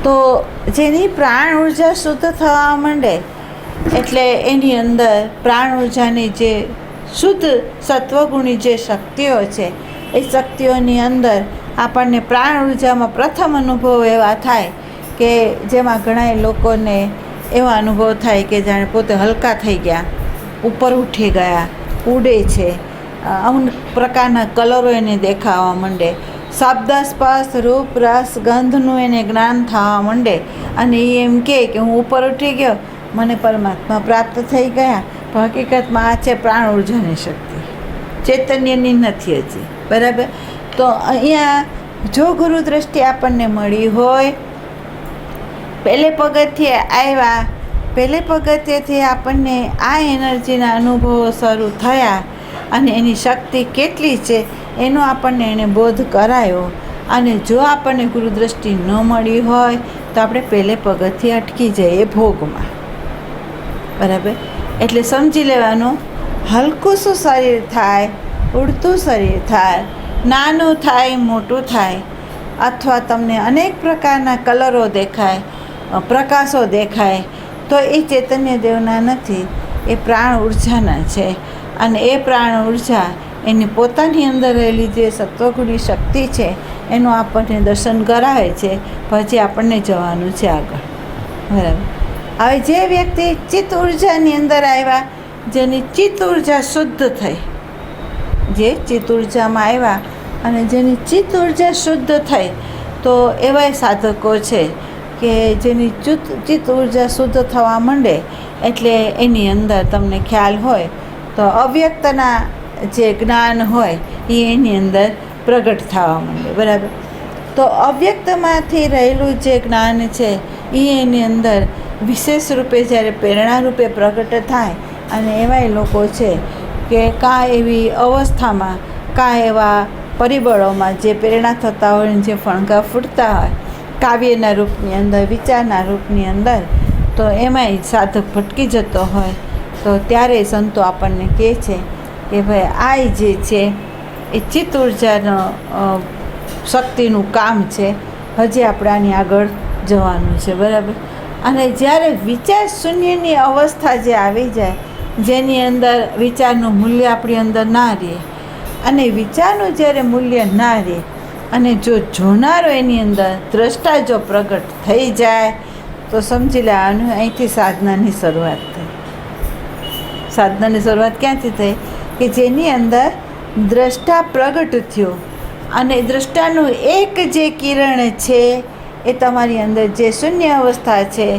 તો જેની પ્રાણ ઉર્જા શુદ્ધ થવા માંડે એટલે એની અંદર પ્રાણ ઉર્જાની જે શુદ્ધ સત્વગુણી જે શક્તિઓ છે એ શક્તિઓની અંદર આપણને પ્રાણ ઉર્જામાં પ્રથમ અનુભવ એવા થાય કે જેમાં ઘણા લોકોને એવા અનુભવ થાય કે જાણે પોતે હલકા થઈ ગયા, ઉપર ઉઠી ગયા, ઉડે છે, અમુક પ્રકારના કલરો એને દેખાવા માંડે, શબ્દ સ્પર્શ રૂપ રસ ગંધનું એને જ્ઞાન થવા માંડે અને એ એમ કહે કે હું ઉપર ઉઠી ગયો, મને પરમાત્મા પ્રાપ્ત થઈ ગયા. પણ હકીકતમાં આ છે પ્રાણ ઉર્જાની શક્તિ, ચૈતન્યની નથી હજી. બરાબર. તો અહીંયા જો ગુરુ દ્રષ્ટિ આપણને મળી હોય, પહેલે પગથિયેથી આપણને આ એનર્જીના અનુભવો શરૂ થયા અને એની શક્તિ કેટલી છે એનો આપણને એને બોધ કરાયો. અને જો આપણને ગુરુ દ્રષ્ટિ ન મળી હોય તો આપણે પહેલે પગથિયે અટકી જઈએ ભોગમાં. બરાબર. એટલે સમજી લેવાનું, હલકું શું શરીર થાય, ઉડતું શરીર થાય, નાનું થાય, મોટું થાય, અથવા તમને અનેક પ્રકારના કલરો દેખાય, પ્રકાશો દેખાય, તો એ ચૈતન્ય દેવના નથી, એ પ્રાણ ઉર્જાના છે. અને એ પ્રાણ ઉર્જા એની પોતાની અંદર રહેલી જે સત્વગુણી શક્તિ છે એનું આપણને દર્શન કરાવે છે. પછી આપણને જવાનું છે આગળ. બરાબર. હવે જે વ્યક્તિ ચિત્ત ઉર્જાની અંદર આવ્યા, જેની ચિત્ત ઉર્જા શુદ્ધ થઈ, જે ચિત્ત ઉર્જામાં આવ્યા અને જેની ચિત્ત ઉર્જા શુદ્ધ થઈ, તો એવાય સાધકો છે કે જેની ચિત્ત ઉર્જા શુદ્ધ થવા માંડે એટલે એની અંદર તમને ખ્યાલ હોય તો અવ્યક્તના જે જ્ઞાન હોય એ એની અંદર પ્રગટ થવા માંડે. બરાબર. તો અવ્યક્તમાંથી રહેલું જે જ્ઞાન છે એ એની અંદર વિશેષ રૂપે જ્યારે પ્રેરણા રૂપે પ્રગટ થાય. અને એવાય લોકો છે કે કાં એવી અવસ્થામાં, કાં એવા પરિબળોમાં જે પ્રેરણા થતા હોય, જે ફણગા ફૂટતા હોય કાવ્યના રૂપની અંદર, વિચારના રૂપની અંદર, તો એમાંય સાધક ભટકી જતો હોય તો ત્યારે સંતો આપણને કહે છે કે ભાઈ આ જે છે એ ચિત્ત ઉર્જાનો શક્તિનું કામ છે, હજી આપણે આની આગળ જવાનું છે. બરાબર. અને જ્યારે વિચાર શૂન્યની અવસ્થા જે આવી જાય, જેની અંદર વિચારનું મૂલ્ય આપણી અંદર ના રહે, અને વિચારનું જ્યારે મૂલ્ય ના રહે અને જો જોનારો એની અંદર દ્રષ્ટા જો પ્રગટ થઈ જાય તો સમજી લેવાનું અહીંથી સાધનાની શરૂઆત થઈ. સાધનાની શરૂઆત ક્યાંથી થઈ? કે જેની અંદર દ્રષ્ટા પ્રગટ થયો અને દ્રષ્ટાનું એક જે કિરણ છે એ તમારી અંદર જે શૂન્ય અવસ્થા છે,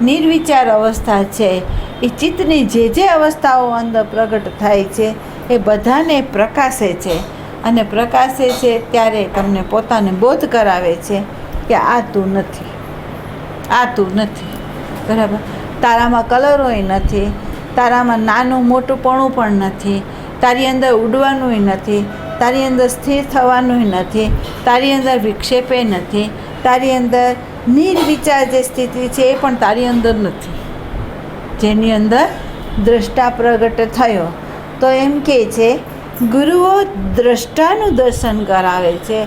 નિર્વિચાર અવસ્થા છે, એ ચિત્તની જે અવસ્થાઓ અંદર પ્રગટ થાય છે એ બધાને પ્રકાશે છે. અને પ્રકાશે છે ત્યારે તમને પોતાને બોધ કરાવે છે કે આ તું નથી, આ તું નથી. બરાબર. તારામાં કલરોય નથી, તારામાં નાનું મોટુંપણું પણ નથી, તારી અંદર ઉડવાનુંય નથી, તારી અંદર સ્થિર થવાનુંય નથી, તારી અંદર વિક્ષેપે નથી, તારી અંદર નિર્વિચાર જે સ્થિતિ છે એ પણ તારી અંદર નથી. જેની અંદર દ્રષ્ટા પ્રગટ થયો તો એમ કહે છે ગુરુઓ દ્રષ્ટાનું દર્શન કરાવે છે,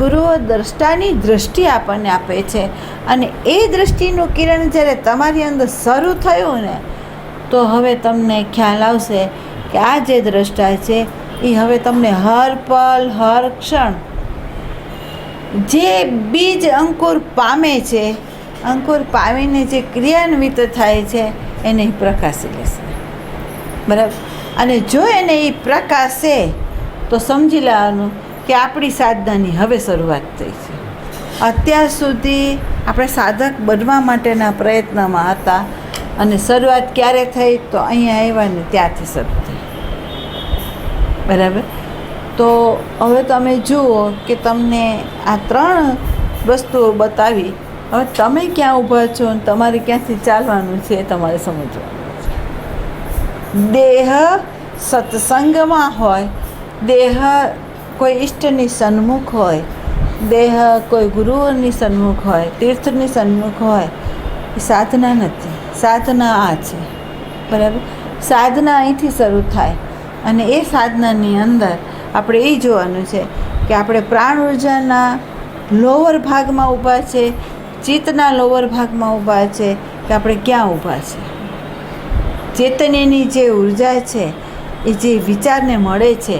ગુરુઓ દ્રષ્ટાની દૃષ્ટિ આપણને આપે છે. અને એ દૃષ્ટિનું કિરણ જ્યારે તમારી અંદર શરૂ થયું ને તો હવે તમને ખ્યાલ આવશે કે આ જે દ્રષ્ટા છે એ હવે તમને હર પલ હર ક્ષણ જે બીજ અંકુર પામે છે, અંકુર પામીને જે ક્રિયાન્વિત થાય છે એને પ્રકાશી લેશે. બરાબર. અને જો એને એ પ્રકાશે તો સમજી લેવાનું કે આપણી સાધનાની હવે શરૂઆત થઈ છે. અત્યાર સુધી આપણે સાધક બનવા માટેના પ્રયત્નમાં હતા અને શરૂઆત ક્યારે થઈ? તો અહીંયા આવ્યા ને ત્યાંથી શરૂ થઈ. બરાબર. તો હવે તમે જુઓ કે તમને આ 3 વસ્તુઓ બતાવી, હવે તમે ક્યાં ઊભા છો અને તમારે ક્યાંથી ચાલવાનું છે એ તમારે સમજવાનું છે. દેહ સત્સંગમાં હોય, દેહ કોઈ ઈષ્ટની સન્મુખ હોય, દેહ કોઈ ગુરુઓની સન્મુખ હોય, તીર્થની સન્મુખ હોય, એ સાધના નથી. સાધના આ છે. બરાબર. સાધના અહીંથી શરૂ થાય અને એ સાધનાની અંદર આપણે એ જોવાનું છે કે આપણે પ્રાણ ઉર્જાના લોઅર ભાગમાં ઊભા છે ચિત્તના લોઅર ભાગમાં ઊભા છે કે આપણે ક્યાં ઊભા છે. ચેતનની જે ઉર્જા છે એ જે વિચારને મળે છે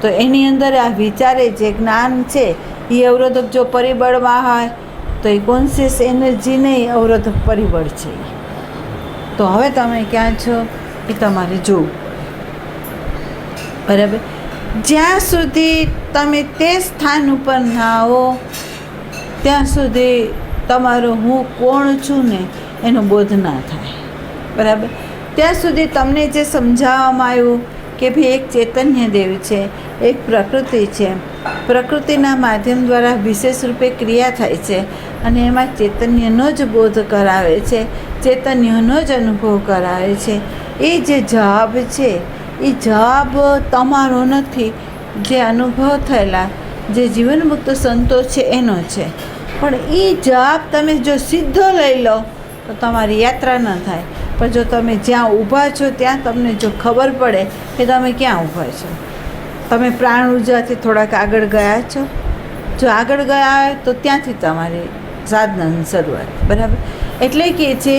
તો એની અંદર આ વિચારે જે જ્ઞાન છે એ અવરોધક જો પરિબળમાં હોય તો એ કોન્શિયસ એનર્જી નહીં, અવરોધક પરિબળ છે. તો હવે તમે ક્યાં છો એ તમારે જોવું. બરાબર. જ્યાં સુધી તમે તે સ્થાન ઉપર ના આવો ત્યાં સુધી તમારો હું કોણ છું ને એનો બોધ ના થાય. બરાબર. ત્યાં સુધી તમને જે સમજાવવામાં આવ્યું કે ભાઈ એક ચૈતન્ય દેવ છે, એક પ્રકૃતિ છે, પ્રકૃતિના માધ્યમ દ્વારા વિશેષ રૂપે ક્રિયા થાય છે અને એમાં ચૈતન્યનો જ બોધ કરાવે છે, ચૈતન્યનો જ અનુભવ કરાવે છે. એ જે જવાબ છે એ જવાબ તમારો નથી, જે અનુભવ થયેલા જે જીવનમુક્ત સંતો છે એનો છે. પણ એ જવાબ તમે જો સીધો લઈ લો તો તમારી યાત્રા ન થાય. પણ જો તમે જ્યાં ઊભા છો ત્યાં તમને જો ખબર પડે કે તમે ક્યાં ઊભા છો, તમે પ્રાણ ઉર્જાથી થોડાક આગળ ગયા છો, જો આગળ ગયા હોય તો ત્યાંથી તમારી સાધનાની શરૂઆત. બરાબર. એટલે કે છે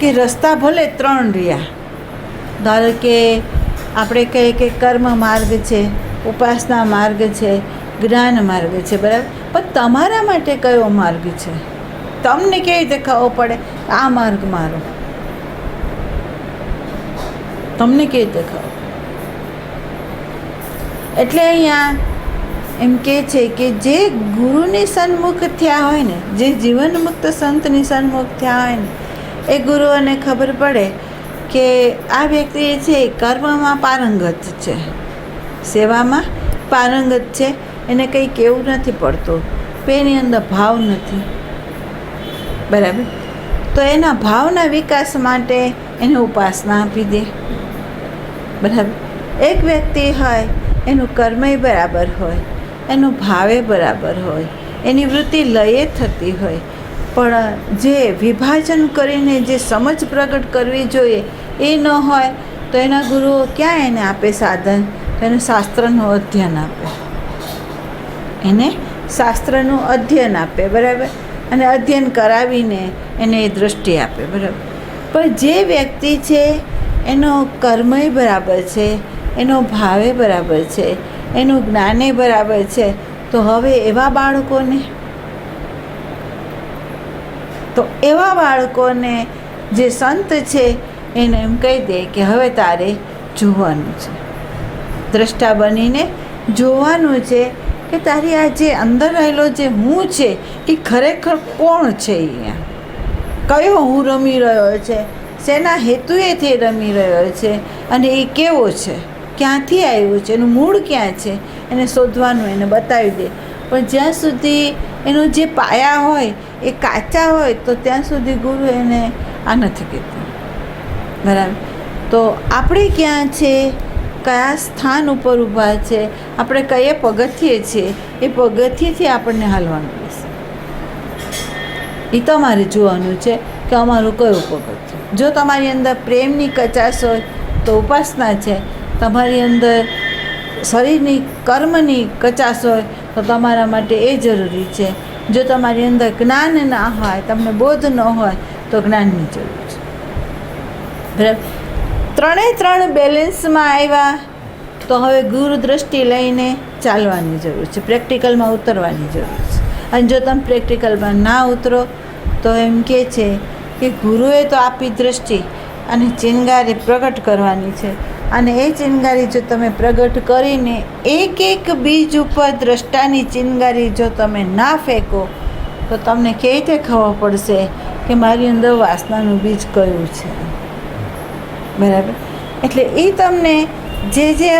કે રસ્તા ભલે 3 રહ્યા. ધારો કે આપણે કહીએ કે કર્મ માર્ગ છે, ઉપાસના માર્ગ છે, જ્ઞાન માર્ગ છે. બરાબર. પણ તમારા માટે કયો માર્ગ છે તમને કેવી રીતે ખબર પડે? આ માર્ગ મારો તમને કેવી રીતે ખબર? એટલે અહીંયા એમ કહે છે કે જે ગુરુની સન્મુખ થયા હોય ને, જે જીવનમુક્ત સંતની સન્મુખ થયા હોય ને, એ ગુરુઓને ખબર પડે કે આ વ્યક્તિ છે કર્મમાં પારંગત છે, સેવામાં પારંગત છે, એને કંઈ કહેવું નથી પડતું, એની અંદર ભાવ નથી. બરાબર. તો એના ભાવના વિકાસ માટે એને ઉપાસના આપી દે. બરાબર. એક વ્યક્તિ હોય એનું કર્મય બરાબર હોય, એનો ભાવે બરાબર હોય, એની વૃત્તિ લયે થતી હોય, પણ જે વિભાજન કરીને જે સમજ પ્રગટ કરવી જોઈએ એ ન હોય તો એના ગુરુઓ ક્યાં એને આપે સાધન? તો એને શાસ્ત્રનું અધ્યયન આપે, એને શાસ્ત્રનું અધ્યયન આપે. બરાબર. અને અધ્યયન કરાવીને એને એ દૃષ્ટિ આપે. બરાબર. પણ જે વ્યક્તિ છે એનો કર્મય બરાબર છે, એનો ભાવે બરાબર છે, એનું જ્ઞાને બરાબર છે, તો હવે એવા બાળકોને જે સંત છે એને એમ કહી દે કે હવે તારે જોવાનું છે, દ્રષ્ટા બનીને જોવાનું છે કે તારી આ જે અંદર રહેલો જે હું છે એ ખરેખર કોણ છે, અહીંયા કયો હું રમી રહ્યો છે, શેના હેતુએથી રમી રહ્યો છે અને એ કેવો છે, ક્યાંથી આવ્યો છે, એનું મૂળ ક્યાં છે, એને શોધવાનું, એને બતાવી દે. પણ જ્યાં સુધી એનો જે પાયા હોય એ કાચા હોય તો ત્યાં સુધી ગુરુ એને આ નથી કહેતો. બરાબર. તો આપણે ક્યાં છે, કયા સ્થાન ઉપર ઊભા છે, આપણે કયા પગથિયે છીએ, એ પગથિયેથી આપણને હાલવાનું રહેશે. એ તમારે જોવાનું છે કે અમારું કયું પગથિયું. જો તમારી અંદર પ્રેમની કચાશ હોય તો ઉપાસના છે, તમારી અંદર શરીરની કર્મની કચાશ હોય તો તમારા માટે એ જરૂરી છે. જો તમારી અંદર જ્ઞાન ના હોય, તમને બોધ ન હોય તો જ્ઞાનની જરૂર છે. બરાબર. 3 બેલેન્સમાં આવ્યા તો હવે ગુરુ દ્રષ્ટિ લઈને ચાલવાની જરૂર છે, પ્રેક્ટિકલમાં ઉતરવાની જરૂર છે. અને જો તમે પ્રેક્ટિકલમાં ના ઉતરો તો એમ કહે છે કે ગુરુએ તો આપી દ્રષ્ટિ અને ચિનગારી પ્રગટ કરવાની છે, અને એ ચિનગારી જો તમે પ્રગટ કરીને એક બીજ ઉપર દ્રષ્ટાની ચિનગારી જો તમે ના ફેંકો તો તમને કેવી રીતે ખબર પડશે કે મારી અંદર વાસનાનું બીજ કયું છે? બરાબર. એટલે એ તમને જે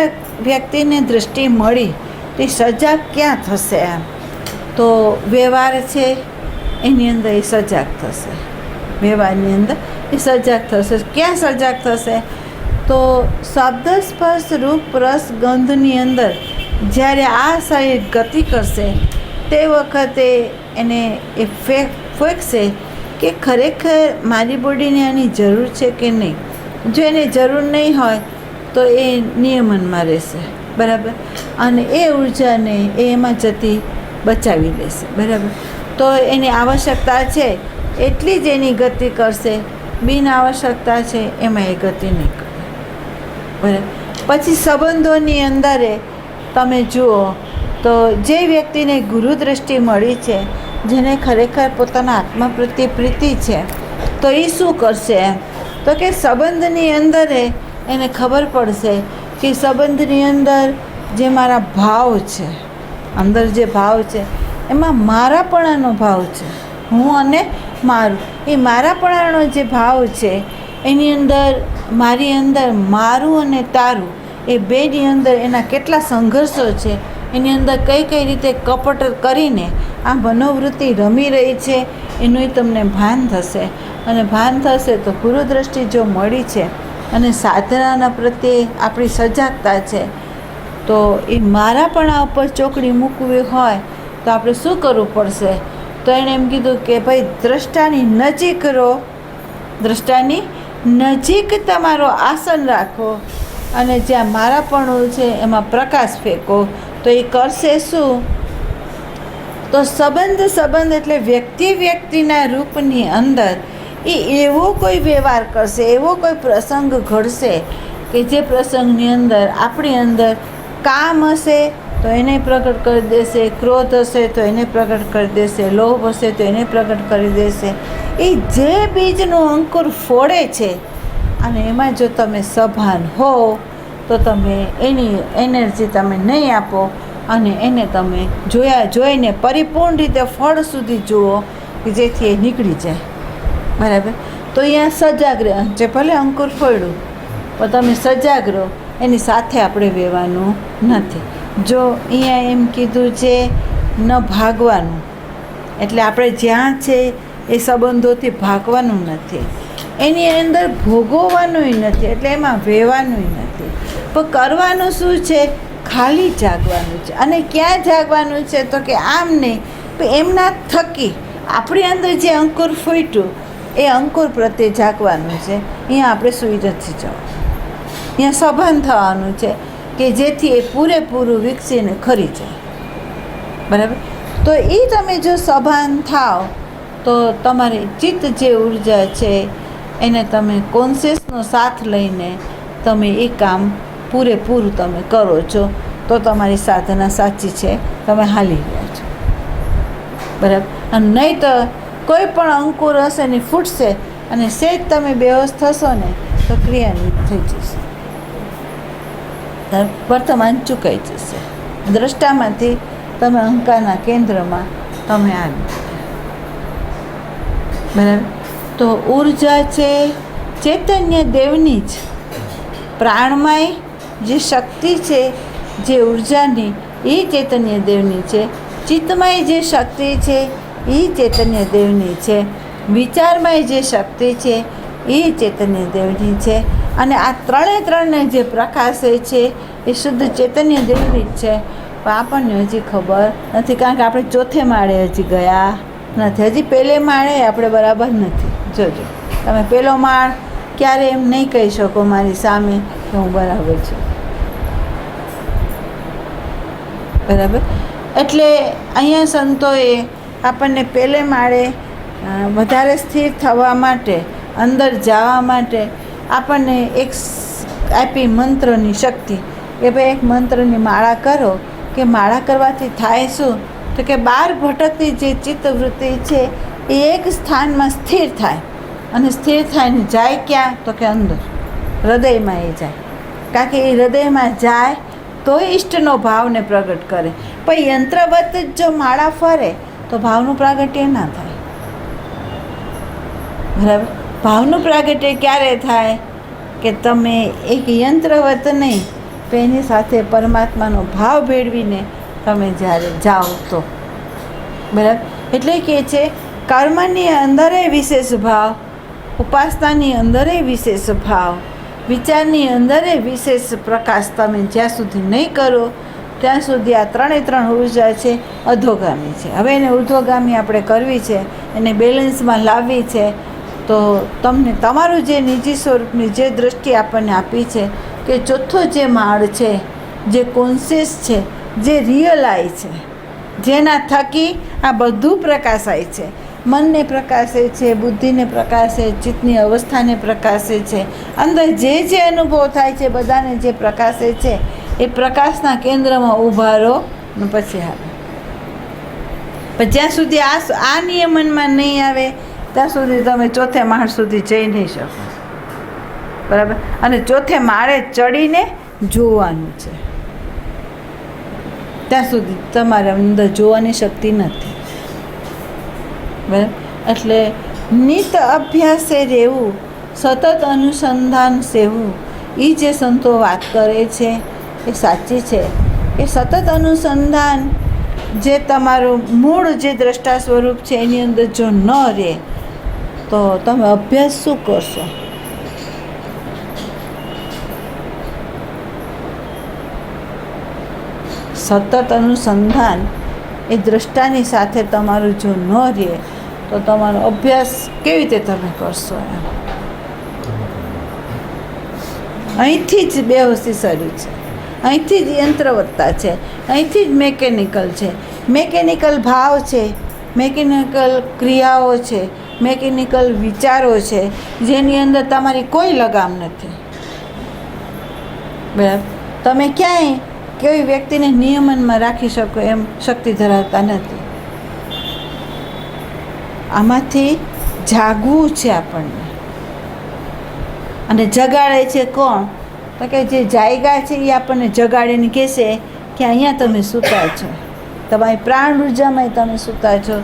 વ્યક્તિને દ્રષ્ટિ મળી તે સજાગ ક્યાં થશે? એમ તો વ્યવહાર છે એની અંદર એ સજાગ થશે, વ્યવહારની અંદર એ સજાગ થશે. ક્યાં સજાગ થશે? તો શબ્દ સ્પર્શ રૂપ રસ ગંધની અંદર જ્યારે આ શરીર ગતિ કરશે તે વખતે એને એ ફેંકશે કે ખરેખર મારી બોડીને આની જરૂર છે કે નહીં. જો એને જરૂર નહીં હોય તો એ નિયમનમાં રહેશે. બરાબર. અને એ ઉર્જાને એ એમાં જતી બચાવી લેશે. બરાબર. તો એની આવશ્યકતા છે એટલી જ એની ગતિ કરશે. બિન આવશ્યકતા છે એમાં એ ગતિ નહીં કરે. બરાબર. પછી સંબંધોની અંદરે તમે જુઓ તો જે વ્યક્તિને ગુરુ દ્રષ્ટિ મળી છે, જેને ખરેખર પોતાના આત્મા પ્રત્યે પ્રીતિ છે, તો એ શું કરશે? તો કે સંબંધની અંદર એને ખબર પડશે કે સંબંધની અંદર જે મારા ભાવ છે, અંદર જે ભાવ છે એમાં મારાપણાનો ભાવ છે. હું અને મારું, એ મારાપણાનો જે ભાવ છે એની અંદર મારી અંદર મારું અને તારું એ બેની અંદર એના કેટલા સંઘર્ષો છે, એની અંદર કઈ કઈ રીતે કપટ કરીને આ મનોવૃત્તિ રમી રહી છે એનું તમને ભાન થશે. અને ભાન થશે તો ગુરુ દ્રષ્ટિ જો મળી છે અને સાધનાના પ્રત્યે આપણી સજાગતા છે, તો એ મારાપણા ઉપર ચોકડી મૂકવી હોય તો આપણે શું કરવું પડશે? તો એણે એમ કીધું કે ભાઈ દ્રષ્ટાની નજીક રહો, દ્રષ્ટાની નજીક તમારો આસન રાખો અને જ્યાં મારાપણું છે એમાં પ્રકાશ ફેંકો. તો એ કરશે શું? તો સંબંધ એટલે વ્યક્તિના રૂપની અંદર એ એવો કોઈ વ્યવહાર કરશે, એવો કોઈ પ્રસંગ ઘડશે કે જે પ્રસંગની અંદર આપણી અંદર કામ હશે તો એને પ્રગટ કરી દેશે, ક્રોધ હશે તો એને પ્રગટ કરી દેશે, લોભ હશે તો એને પ્રગટ કરી દેશે. એ જે બીજનું અંકુર ફોડે છે અને એમાં જો તમે સભાન હો તો તમે એની એનર્જી તમે નહીં આપો અને એને તમે જોઈને પરિપૂર્ણ રીતે ફળ સુધી જુઓ કે જેથી એ નીકળી જાય. બરાબર. તો અહીંયા સજાગ રહે, જે ભલે અંકુર ફોડ્યું પણ તમે સજાગ રહો, એની સાથે આપણે રહેવાનું નથી. જો અહીંયા એમ કીધું છે ન ભાગવાનું, એટલે આપણે જ્યાં છે એ સંબંધોથી ભાગવાનું નથી, એની અંદર ભોગવવાનું નથી, એટલે એમાં વહેવાનું નથી. પણ કરવાનું શું છે? ખાલી જાગવાનું છે. અને ક્યાં જાગવાનું છે? તો કે આમ નહીં, પણ એમના થકી આપણી અંદર જે અંકુર ફૂટ્યું એ અંકુર પ્રત્યે જાગવાનું છે. અહીંયા આપણે સૂઈ નથી જવાનું, અહીંયા સભાન થવાનું છે કે જેથી એ પૂરેપૂરું વિકસીને ખરી જાય. બરાબર. તો એ તમે જો સભાન થાવ તો તમારી ચિત્ત જે ઉર્જા છે એને તમે કોન્શિયસનો સાથ લઈને તમે એ કામ પૂરેપૂરું તમે કરો છો, તો તમારી સાધના સાચી છે, તમે હાલી રહ્યા છો. બરાબર. અને નહીં તો કોઈ પણ અંકુર હશે ને ફૂટશે અને સેજ તમે બેહોશ થશો ને તો ક્રિયાની થઈ જશે, વર્તમાન ચૂકાઈ જશે. દ્રષ્ટામાંથી તમે અહંકારના કેન્દ્રમાં તમે આવી. બરાબર. તો ઉર્જા છે ચૈતન્ય દેવની જ, પ્રાણમય જે શક્તિ છે જે ઉર્જાની એ ચૈતન્ય દેવની છે, ચિત્તમય જે શક્તિ છે એ ચૈતન્ય દેવની છે, વિચારમય જે શક્તિ છે એ ચૈતન્ય દેવની છે, અને આ ત્રણે જે પ્રકાશે છે એ શુદ્ધ ચૈતન્ય દેવની જ છે. પણ આપણને હજી ખબર નથી, કારણ કે આપણે ચોથે માળે હજી ગયા નથી, હજી પહેલે માળે આપણે બરાબર નથી. જોજો, તમે પહેલો માળ ક્યારે એમ નહીં કહી શકો મારી સામે કે હું બરાબર છું. બરાબર. એટલે અહીંયા સંતોએ આપણને પહેલે માળે વધારે સ્થિર થવા માટે, અંદર જવા માટે આપણને એક આપી મંત્રની શક્તિ કે ભાઈ એક મંત્રની માળા કરો, કે માળા કરવાથી થાય શું? તો કે 12 ભટકતી જે ચિત્તવૃત્તિ છે એ એક સ્થાનમાં સ્થિર થાય, અને સ્થિર થઈને જાય ક્યાં? તો કે અંદર હૃદયમાં એ જાય, કારણ કે એ હૃદયમાં જાય તો ઈષ્ટનો ભાવને પ્રગટ કરે. પણ યંત્રવત જ જો માળા ફરે તો ભાવનું પ્રાગટ્ય ના થાય. બરાબર. ભાવનું પ્રાગટ્ય ક્યારે થાય? કે તમે એક યંત્રવત નહીં પણ એની સાથે પરમાત્માનો ભાવ ભેળવીને તમે જ્યારે જાઓ તો. બરાબર. એટલે કે છે કર્મની અંદરે વિશેષ ભાવ, ઉપાસનાની અંદરે વિશેષ ભાવ, વિચારની અંદરે વિશેષ પ્રકાશ તમે જ્યાં સુધી નહીં કરો ત્યાં સુધી આ ત્રણ ઉર્જા છે અધોગામી છે. હવે એને ઉર્ધ્વગામી આપણે કરવી છે, એને બેલેન્સમાં લાવવી છે. તો તમને તમારું જે નિજી સ્વરૂપની જે દૃષ્ટિ આપણને આપી છે કે ચોથો જે માળ છે, જે કોન્શિયસ છે, જે રિયલાઇઝ છે, જેના થકી આ બધું પ્રકાશાય છે, મનને પ્રકાશે છે, બુદ્ધિને પ્રકાશે, ચિત્તની અવસ્થાને પ્રકાશે છે, અંદર જે જે અનુભવ થાય છે બધાને જે પ્રકાશે છે એ પ્રકાશના કેન્દ્રમાં ઊભા રહો ને પછી આવે. પણ જ્યાં સુધી આ નિયમનમાં નહીં આવે ત્યાં સુધી તમે ચોથે માળ સુધી જઈ નહીં શકો. બરાબર. અને ચોથે માળે ચડીને જોવાનું છે. ત્યાં સુધી તમારે અંદર જોવાની શક્તિ નથી. બરાબર. એટલે નિત અભ્યાસે રહેવું, સતત અનુસંધાન સેવું, એ જે સંતો વાત કરે છે એ સાચી છે. એ સતત અનુસંધાન જે તમારું મૂળ જે દ્રષ્ટા સ્વરૂપ છે એની અંદર જો ન રહે તો તમે અભ્યાસ શું કરશો? સતત અનુસંધાન એ દ્રષ્ટાની સાથે તમારું જો ન રહે તો તમારો અભ્યાસ કેવી રીતે તમે કરશો? એમ અહીંથી જ બેહોશી શરૂ છે, અહીંથી જ યંત્રવત્તા છે, અહીંથી જ મેકેનિકલ છે. મેકેનિકલ ભાવ છે, મેકેનિકલ ક્રિયાઓ છે, મેકેનિકલ વિચારો છે, જેની અંદર તમારી કોઈ લગામ નથી. બરાબર. તમે ક્યાંય કોઈ વ્યક્તિને નિયમનમાં રાખી શકો એમ શક્તિ ધરાવતા નથી. આમાંથી જાગવું છે આપણને. અને જગાડે છે કોણ? તો કે જે જાયગા છે એ આપણને જગાડીને કહેશે કે અહીંયા તમે સૂતા છો, તમારી પ્રાણ ઉર્જામાં તમે સૂતા છો,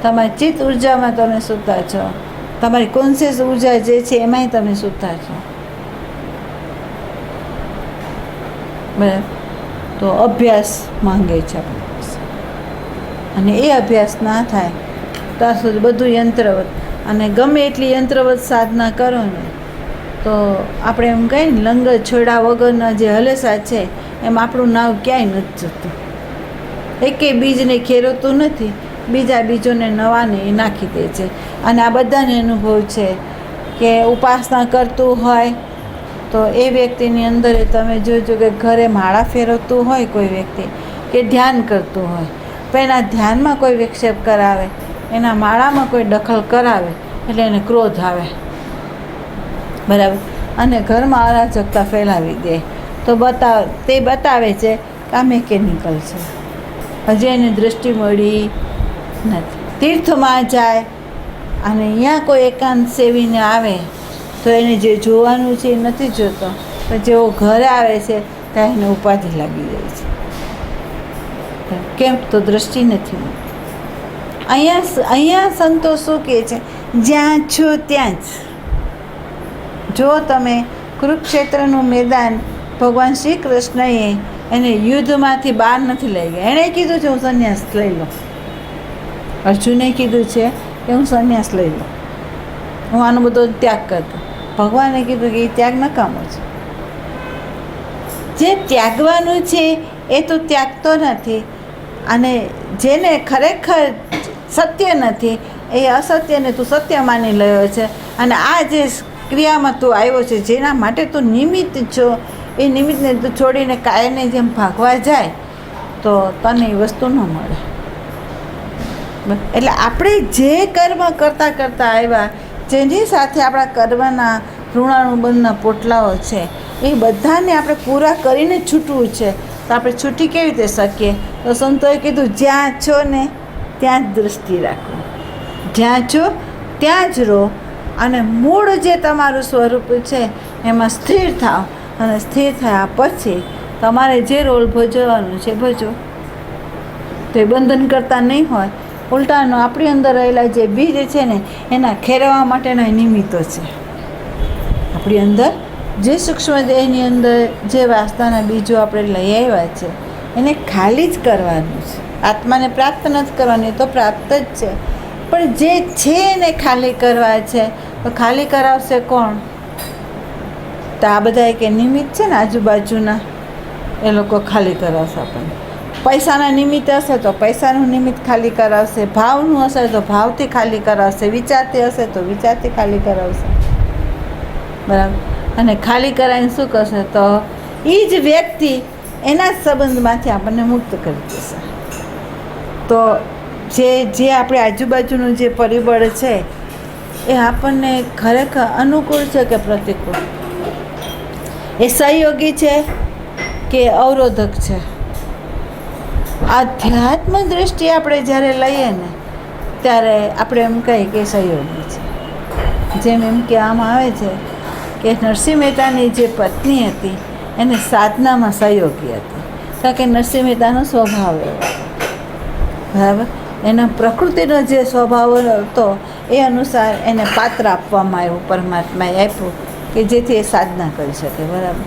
તમારી ચિત્ત ઉર્જામાં તમે સૂતા છો, તમારી કોન્શિયસ ઉર્જા જે છે એમાંય તમે સૂતા છો. બરાબર. તો અભ્યાસ માંગે છે આપણી પાસે. અને એ અભ્યાસ ના થાય ત્યાં સુધી બધું યંત્રવત. અને ગમે એટલી યંત્રવત સાધના કરો ને તો આપણે એમ કહીએ ને, લંગર છોડ્યા વગરના જે હલેસા છે એમ આપણું નાવ ક્યાંય નથી જતું. એકે બીજને ખેરવતું નથી, બીજા બીજોને નવાને એ નાખી દે છે. અને આ બધાને અનુભવ છે કે ઉપાસના કરતું હોય તો એ વ્યક્તિની અંદર તમે જોજો કે ઘરે માળા ફેરવતું હોય કોઈ વ્યક્તિ, કે ધ્યાન કરતું હોય, પણ એના ધ્યાનમાં કોઈ વિક્ષેપ કરાવે, એના માળામાં કોઈ દખલ કરાવે એટલે એને ક્રોધ આવે. બરાબર. અને ઘરમાં અરાજકતા ફેલાવી દે. તો તે બતાવે છે કે આ મેકેનિકલ છે, હજી એની દૃષ્ટિ મળી નથી. તીર્થમાં જાય અને અહીંયા કોઈ એકાંત સેવીને આવે તો એને જે જોવાનું છે એ નથી જોતો, પણ જેવો ઘરે આવે છે ત્યાં એને ઉપાધિ લાગી જાય છે. કેમ? તો દૃષ્ટિ નથી મળતી. અહીંયા સંતો શું કહે છે? જ્યાં છો ત્યાં જ. જો તમે કુરુક્ષેત્રનું મેદાન ભગવાન શ્રી કૃષ્ણએ એને યુદ્ધમાંથી બહાર નથી લઈ ગયા. એણે કીધું છે હું સંન્યાસ લઈ લઉં. અર્જુને કીધું છે કે હું સંન્યાસ લઈ લઉં, હું આનો બધો ત્યાગ કરતો. ભગવાને કીધું કે એ ત્યાગ નકામો છે. જે ત્યાગવાનું છે એ તો ત્યાગતો નથી, અને જેને ખરેખર સત્ય નથી એ અસત્યને તું સત્ય માની રહ્યો છે. અને આ જે ક્રિયામાં તું આવ્યો છે, જેના માટે તું નિમિત્ત છો, એ નિમિત્તને તું છોડીને કાયને જેમ ભાગવા જાય તો તને એ વસ્તુ ન મળે. એટલે આપણે જે કર્મ કરતાં આવ્યા, જેની સાથે આપણા કર્મના ઋણાનુબંધના પોટલાઓ છે, એ બધાને આપણે પૂરા કરીને છૂટવું છે. તો આપણે છૂટી કેવી રીતે શકીએ? તો સંતોએ કીધું જ્યાં છો ને ત્યાં જ દૃષ્ટિ રાખો, જ્યાં છો ત્યાં જ રહો, અને મૂળ જે તમારું સ્વરૂપ છે એમાં સ્થિર થાવ. અને સ્થિર થયા પછી તમારે જે રોલ ભજવવાનું છે ભજવો. તો એ બંધન કરતા નહીં હોય, ઉલટાનો આપણી અંદર રહેલા જે બીજ છે ને એના ખેરવા માટેના નિમિત્તો છે. આપણી અંદર જે સૂક્ષ્મ દેહની અંદર જે વાસનાના બીજો આપણે લઈ આવ્યા છે એને ખાલી જ કરવાનું છે. આત્માને પ્રાપ્ત નથી કરવાની, તો પ્રાપ્ત જ છે, પણ જે છે એને ખાલી કરવા છે. તો ખાલી કરાવશે કોણ? તો આ બધા કે નિમિત્ત છે ને આજુબાજુના, એ લોકો ખાલી કરાવશે આપણને. પૈસાના નિમિત્ત હશે તો પૈસાનું નિમિત્ત ખાલી કરાવશે, ભાવનું હશે તો ભાવથી ખાલી કરાવશે, વિચારથી હશે તો વિચારથી ખાલી કરાવશે. બરાબર. અને ખાલી કરાવીને શું કરશે? તો એ જ વ્યક્તિ એના જ સંબંધમાંથી આપણને મુક્ત કરી દેશે. તો જે આપણે આજુબાજુનું જે પરિબળ છે એ આપણને ખરેખર અનુકૂળ છે કે પ્રતિકૂળ, એ સહયોગી છે કે અવરોધક છે. આધ્યાત્મ દૃષ્ટિએ આપણે જ્યારે લઈએ ને ત્યારે આપણે એમ કહીએ કે સહયોગી છે. જેમ એમ કહેવામાં આવે છે કે નરસિંહ મહેતાની જે પત્ની હતી એને સાધનામાં સહયોગી હતી, કારણ કે નરસિંહ મહેતાનો સ્વભાવ એવો, બરાબર, એના પ્રકૃતિનો જે સ્વભાવ હતો એ અનુસાર એને પાત્ર આપવામાં આવ્યું, પરમાત્માએ આપ્યું કે જેથી એ સાધના કરી શકે, બરાબર.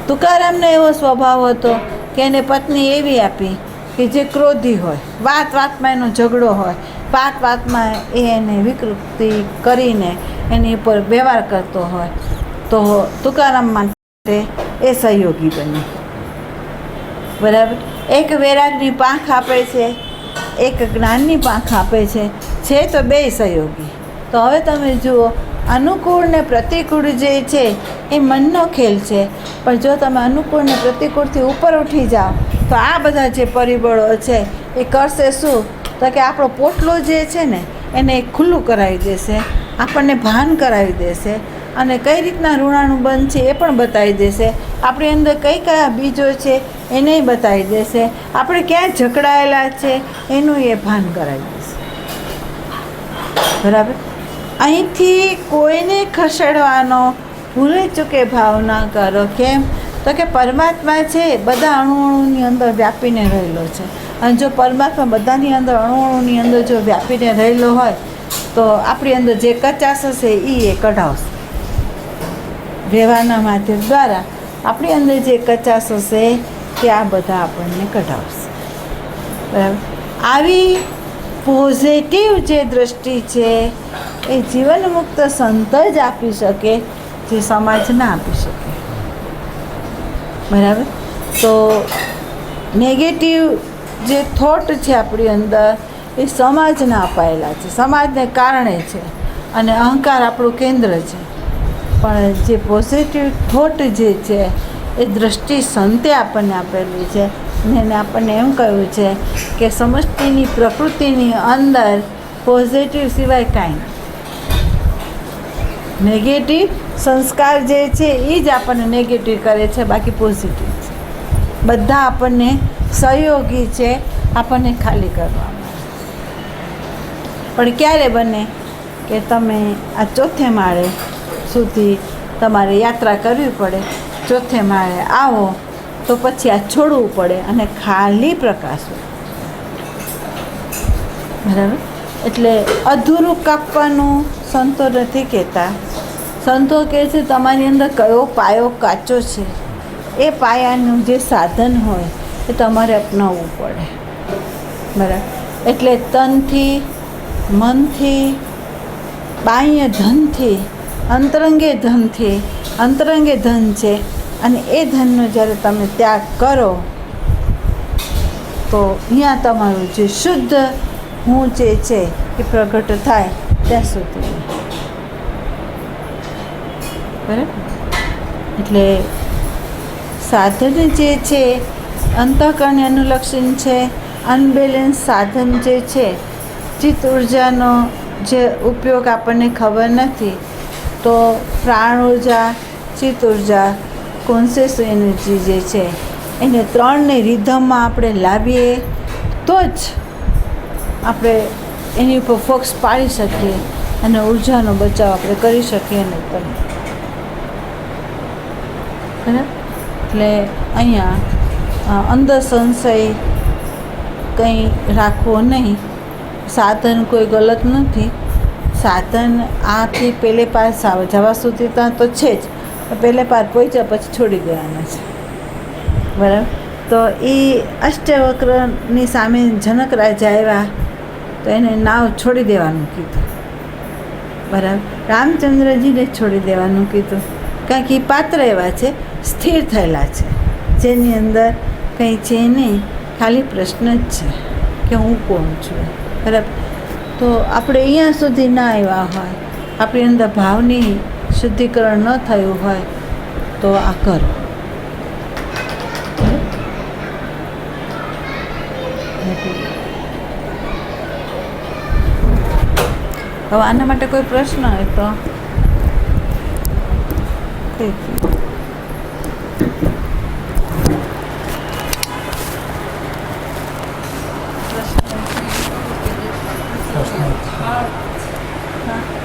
તુકારામનો એવો સ્વભાવ હતો કે એને પત્ની એવી આપી કે જે ક્રોધી હોય, વાત વાતમાં એનો ઝઘડો હોય, વાત વાતમાં એ એને વિકૃતિ કરીને એની ઉપર વ્યવહાર કરતો હોય, તો તુકારામ માટે એ સહયોગી બની, બરાબર. એક વૈરાગની પાંખ આપે છે, એક જ્ઞાનની પાંખ આપે છે તો બે સહયોગી. તો હવે તમે જુઓ, અનુકૂળ ને પ્રતિકૂળ જે છે એ મનનો ખેલ છે, પણ જો તમે અનુકૂળ ને પ્રતિકૂળથી ઉપર ઉઠી જાઓ તો આ બધા જે પરિબળો છે એ કરશે શું, તો કે આપણો પોટલો જે છે ને એને ખુલ્લું કરાવી દેશે, આપણને ભાન કરાવી દેશે, અને કઈ રીતના ઋણાનુબંધ છે એ પણ બતાવી દેશે, આપણી અંદર કયા બીજો છે એને બતાવી દેશે, આપણે ક્યાં જકડાયેલા છે એનું એ ભાન કરાવી દેશે, બરાબર. અહીંથી કોઈને ખસેડવાનો ભૂલે ચૂકે ભાવ ના કરો. કેમ? તો કે પરમાત્મા છે બધા અણુની અંદર વ્યાપીને રહેલો છે, અને જો પરમાત્મા બધાની અંદર અણુની અંદર જો વ્યાપીને રહેલો હોય તો આપણી અંદર જે કચાશ હશે એ કઢાવશે, વ્યવહારના માધ્યમ દ્વારા આપણી અંદર જે કચાશ હશે તે આ બધા આપણને કઢાવશે, બરાબર. આવી પોઝિટિવ જે દૃષ્ટિ છે એ જીવન મુક્ત સંત જ આપી શકે, જે સમાજ ના આપી શકે, બરાબર. તો નેગેટિવ જે થોટ છે આપણી અંદર એ સમાજના અપાયેલા છે, સમાજને કારણે છે, અને અહંકાર આપણું કેન્દ્ર છે. પણ જે પોઝિટિવ થોટ જે છે એ દૃષ્ટિ સંતે આપણને આપેલી છે, અને એને આપણને એમ કહ્યું છે કે સમષ્ટિની પ્રકૃતિની અંદર પોઝિટિવ સિવાય કાંઈ નહીં. નેગેટિવ સંસ્કાર જે છે એ જ આપણને નેગેટિવ કરે છે, બાકી પોઝિટિવ છે. બધા આપણને સહયોગી છે, આપણને ખાલી કરવામાં. પણ ક્યારે બને કે તમે આ ચોથે માળે સુધી તમારે યાત્રા કરવી પડે, ચોથે માળે આવો તો પછી આ છોડવું પડે અને ખાલી પ્રકાશવું, બરાબર. એટલે અધૂરું કાપવાનું સંતો નથી કહેતા, સંતો કહે છે તમારી અંદર કયો પાયો કાચો છે એ પાયાનું જે સાધન હોય એ તમારે અપનાવવું પડે, બરાબર. એટલે તનથી, મનથી, બાહ્ય ધનથી, અંતરંગે ધનથી, અંતરંગે ધન છે, અને એ ધનનો જ્યારે તમે ત્યાગ કરો તો અહીંયા તમારું જે શુદ્ધ હું જે છે એ પ્રગટ થાય ત્યાં સુધી, બરાબર. એટલે સાધન જે છે અંતઃકરણને અનુલક્ષીન છે, અનબેલેન્સ સાધન જે છે, ચિત્ત ઉર્જાનો જે ઉપયોગ આપણને ખબર નથી, તો પ્રાણ ઉર્જા, ચિત્ત ઉર્જા, કોન્શિયસ એનર્જી જે છે એને ત્રણને રિધમમાં આપણે લાવીએ તો જ આપણે એની ઉપર ફોકસ પાડી શકીએ અને ઉર્જાનો બચાવ આપણે કરી શકીએ નહીં, બરાબર. એટલે અહીંયા અંદર સંશય કંઈ રાખવો નહીં. સાધન કોઈ ગલત નથી, સાધન આથી પહેલે પાર જવા સુધી ત્યાં તો છે જ, પહેલે પાર પહોંચ્યા પછી છોડી દેવાના છે, બરાબર. તો એ અષ્ટવક્રની સામે જનક રાજા આવ્યા તો એને નાવ છોડી દેવાનું કીધું, બરાબર. રામચંદ્રજીને છોડી દેવાનું કીધું, કારણ કે એ પાત્ર એવા છે, સ્થિર થયેલા છે, જેની અંદર કંઈ છે નહીં, ખાલી પ્રશ્ન જ છે કે હું કોણ છું, બરાબર. તો આપણે અહીંયા સુધી ના આવ્યા હોય, આપણી અંદર ભાવની શુદ્ધિકરણ ન થયું હોય તો આ કરો. હવે આના માટે કોઈ પ્રશ્ન હોય તો કહી દો. પ્રશ્ન